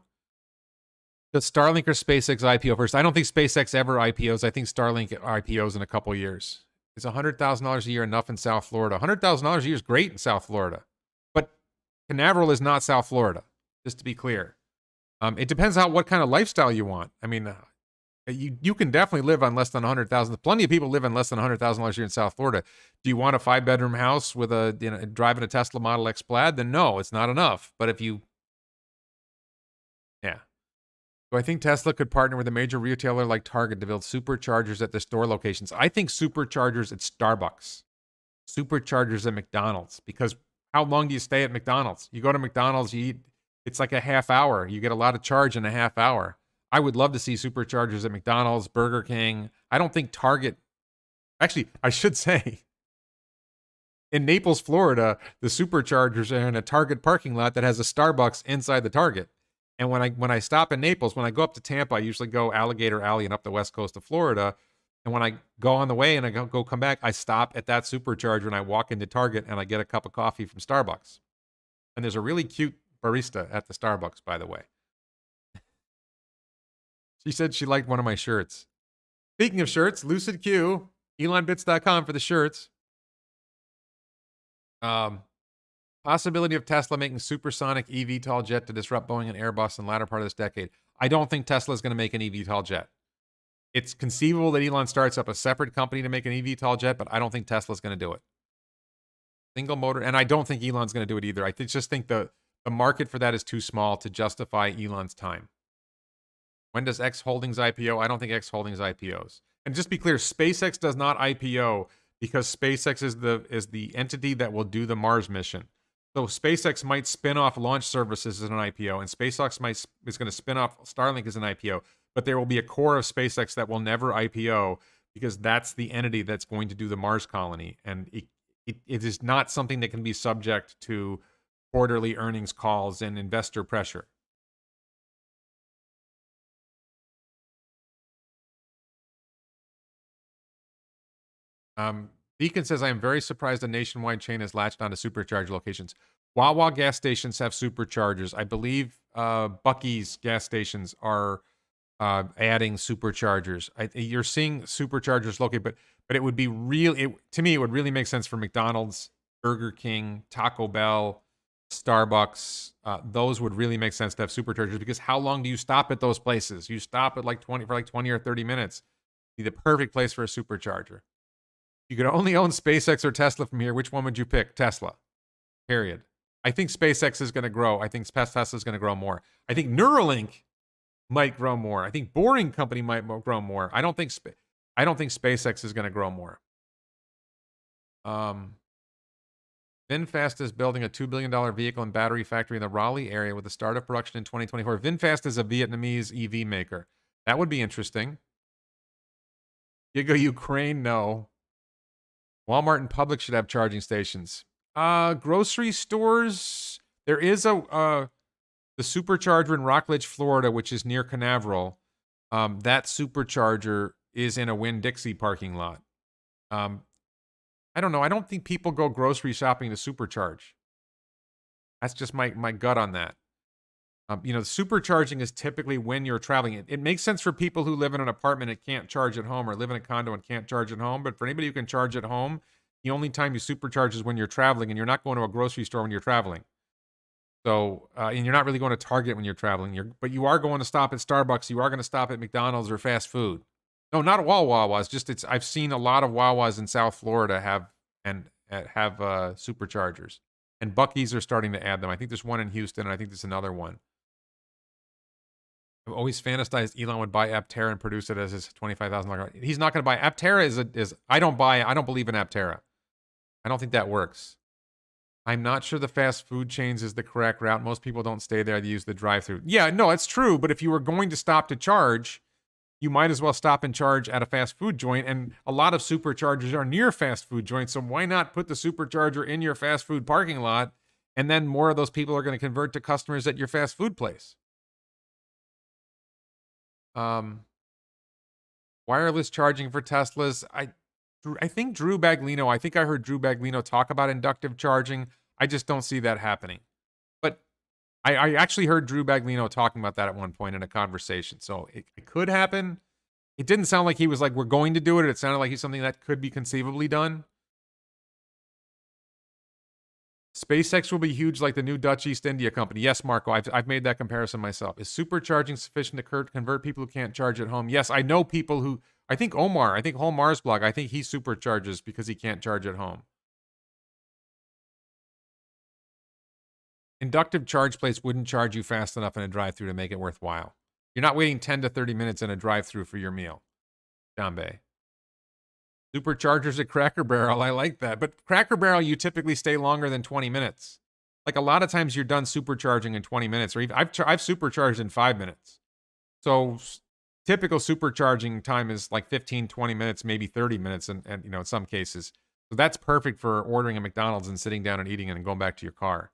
Does Starlink or SpaceX IPO first? I don't think SpaceX ever IPOs. I think Starlink IPOs in a couple years. Is $100,000 a year enough in South Florida? $100,000 a year is great in South Florida. But Canaveral is not South Florida, just to be clear. It depends on what kind of lifestyle you want. I mean, you can definitely live on less than $100,000. Plenty of people live on less than $100,000 a year in South Florida. Do you want a 5-bedroom house with driving a Tesla Model X Plaid? Then no, it's not enough. But yeah. So I think Tesla could partner with a major retailer like Target to build superchargers at the store locations. I think superchargers at Starbucks, superchargers at McDonald's, because how long do you stay at McDonald's? You go to McDonald's, you eat, it's like a half hour. You get a lot of charge in a half hour. I would love to see superchargers at McDonald's, Burger King. I don't think Target, actually, I should say, in Naples, Florida, the superchargers are in a Target parking lot that has a Starbucks inside the Target. And when I stop in Naples, when I go up to Tampa, I usually go Alligator Alley and up the west coast of Florida. And when I go on the way and I go come back, I stop at that supercharger and I walk into Target and I get a cup of coffee from Starbucks. And there's a really cute barista at the Starbucks, by the way. She said she liked one of my shirts. Speaking of shirts, Lucid Q, elonbits.com for the shirts. Possibility of Tesla making supersonic eVTOL jet to disrupt Boeing and Airbus in the latter part of this decade. I don't think Tesla is going to make an eVTOL jet. It's conceivable that Elon starts up a separate company to make an eVTOL jet, but I don't think Tesla's going to do it. Single motor, and I don't think Elon's going to do it either. I just think the market for that is too small to justify Elon's time. When does X Holdings IPO? I don't think X Holdings IPOs. And just be clear, SpaceX does not IPO because SpaceX is the entity that will do the Mars mission. So SpaceX might spin off launch services as an IPO, and SpaceX is going to spin off Starlink as an IPO, but there will be a core of SpaceX that will never IPO because that's the entity that's going to do the Mars colony, and it is not something that can be subject to quarterly earnings calls and investor pressure. Beacon says, I am very surprised a nationwide chain has latched onto supercharge locations. Wawa gas stations have superchargers. I believe Buc-ee's gas stations are adding superchargers. You're seeing superchargers located, but it would be to me, it would really make sense for McDonald's, Burger King, Taco Bell, Starbucks. Those would really make sense to have superchargers, because how long do you stop at those places? You stop at like 20 or 30 minutes. Be the perfect place for a supercharger. You could only own SpaceX or Tesla from here. Which one would you pick? Tesla. Period. I think SpaceX is going to grow. I think Tesla is going to grow more. I think Neuralink might grow more. I think Boring Company might grow more. I don't think SpaceX is going to grow more. VinFast is building a $2 billion vehicle and battery factory in the Raleigh area with the start of production in 2024. VinFast is a Vietnamese EV maker. That would be interesting. Giga Ukraine, no. Walmart and Publix should have charging stations. Grocery stores. There is the Supercharger in Rockledge, Florida, which is near Canaveral. That Supercharger is in a Winn-Dixie parking lot. I don't know. I don't think people go grocery shopping to supercharge. That's just my gut on that. Supercharging is typically when you're traveling. It makes sense for people who live in an apartment and can't charge at home, or live in a condo and can't charge at home. But for anybody who can charge at home, the only time you supercharge is when you're traveling, and you're not going to a grocery store when you're traveling. So, and you're not really going to Target when you're traveling. But you are going to stop at Starbucks. You are going to stop at McDonald's or fast food. No, not at Wawa's. I've seen a lot of Wawa's in South Florida have superchargers, and Buc-ee's are starting to add them. I think there's one in Houston, and I think there's another one. I've always fantasized Elon would buy Aptera and produce it as his $25,000. He's not going to buy Aptera. I don't believe in Aptera. I don't think that works. I'm not sure the fast food chains is the correct route. Most people don't stay there. They use the drive-through. Yeah, no, it's true. But if you were going to stop to charge, you might as well stop and charge at a fast food joint. And a lot of superchargers are near fast food joints. So why not put the supercharger in your fast food parking lot? And then more of those people are going to convert to customers at your fast food place. Wireless charging for Teslas. I think Drew Baglino, I heard Drew Baglino talk about inductive charging. I just don't see that happening. But I actually heard Drew Baglino talking about that at one point in a conversation. So it could happen. It didn't sound like he was like, we're going to do it. It sounded like he's something that could be conceivably done. SpaceX will be huge like the new Dutch East India company. Yes, Marco, I've made that comparison myself. Is supercharging sufficient to convert people who can't charge at home? Yes, I know people who, I think Home Mars blog, I think he supercharges because he can't charge at home. Inductive charge plates wouldn't charge you fast enough in a drive-thru to make it worthwhile. You're not waiting 10 to 30 minutes in a drive-thru for your meal. John Bay. Superchargers at Cracker Barrel. I like that. But Cracker Barrel, you typically stay longer than 20 minutes. Like a lot of times you're done supercharging in 20 minutes. Or even, I've supercharged in 5 minutes. So typical supercharging time is like 15, 20 minutes, maybe 30 minutes and in some cases. So that's perfect for ordering at McDonald's and sitting down and eating it and going back to your car.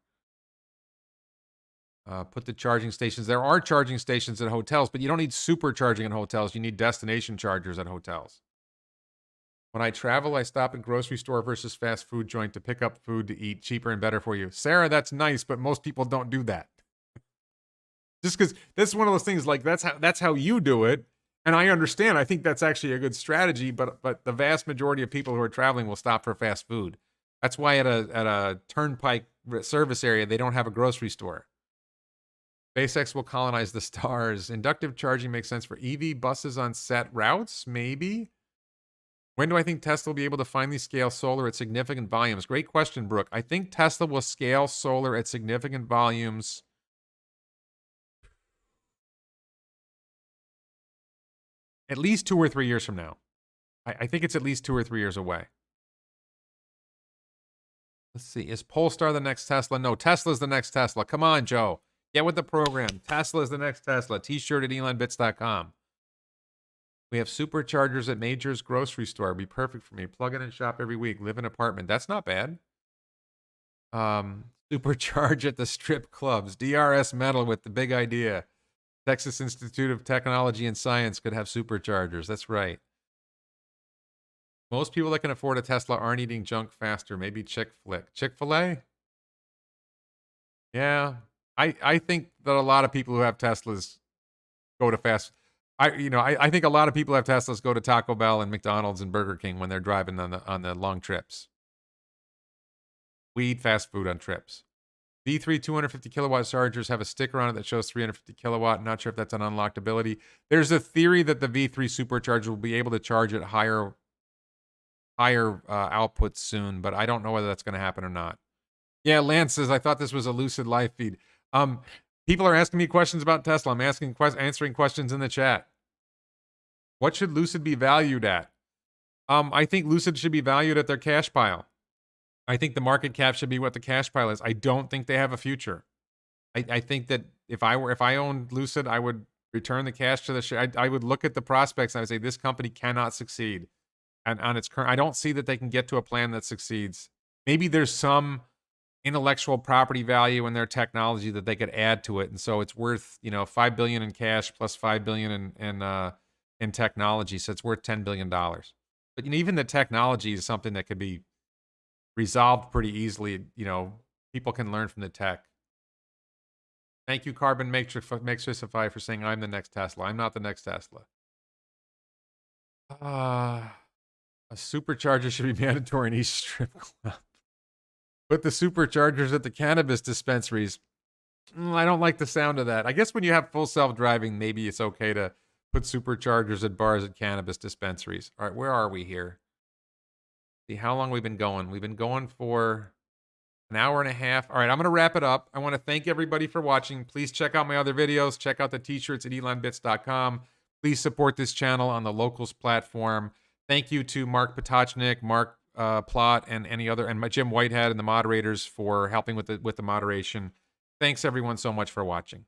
Put the charging stations. There are charging stations at hotels, but you don't need supercharging in hotels. You need destination chargers at hotels. When I travel, I stop at grocery store versus fast food joint to pick up food to eat, cheaper and better for you. Sarah, that's nice, but most people don't do that. Just because that's one of those things, like that's how you do it. And I understand. I think that's actually a good strategy, but the vast majority of people who are traveling will stop for fast food. That's why at a turnpike service area, they don't have a grocery store. SpaceX will colonize the stars. Inductive charging makes sense for EV buses on set routes, maybe. When do I think Tesla will be able to finally scale solar at significant volumes? Great question, Brooke. I think Tesla will scale solar at significant volumes at least 2 or 3 years from now. I think it's at least 2 or 3 years away. Let's see. Is Polestar the next Tesla? No, Tesla's the next Tesla. Come on, Joe. Get with the program. Tesla is the next Tesla. T-shirt at elonbits.com. We have superchargers at Major's grocery store. Be perfect for me. Plug in and shop every week. Live in an apartment. That's not bad. Supercharge at the strip clubs. DRS Metal with the big idea. Texas Institute of Technology and Science could have superchargers. That's right. Most people that can afford a Tesla aren't eating junk faster. Maybe Chick-fil-A? Yeah. I think that a lot of people who have Teslas go to I think a lot of people who have Teslas go to Taco Bell and McDonald's and Burger King when they're driving on the long trips. We eat fast food on trips. V3 250 kilowatt chargers have a sticker on it that shows 350 kilowatt. Not sure if that's an unlocked ability. There's a theory that the V3 supercharger will be able to charge at higher outputs soon, but I don't know whether that's going to happen or not. Yeah, Lance says, I thought this was a Lucid live feed. People are asking me questions about Tesla. I'm answering questions in the chat. What should Lucid be valued at? I think Lucid should be valued at their cash pile. I think the market cap should be what the cash pile is. I don't think they have a future. I think that if I owned Lucid, I would return the cash to the share. I would look at the prospects and I would say this company cannot succeed. And on its current, I don't see that they can get to a plan that succeeds. Maybe there's some intellectual property value in their technology that they could add to it, and so it's worth $5 billion in cash plus $5 billion in technology, so it's worth $10 billion. But even the technology is something that could be resolved pretty easily. People can learn from the tech. Thank you, Carbon Matrixify, for saying I'm the next Tesla. I'm not the next Tesla. A supercharger should be mandatory in each strip club. Put the superchargers at the cannabis dispensaries. I don't like the sound of that. I guess when you have full self-driving, maybe it's okay to put superchargers at bars at cannabis dispensaries. All right, where are we here? See how long we've been going. We've been going for an hour and a half. All right, I'm going to wrap it up. I want to thank everybody for watching. Please check out my other videos. Check out the t-shirts at elonbits.com. Please support this channel on the Locals platform. Thank you to Mark Potochnik, Mark Plot, and Jim Whitehead and the moderators for helping with the moderation. Thanks everyone so much for watching.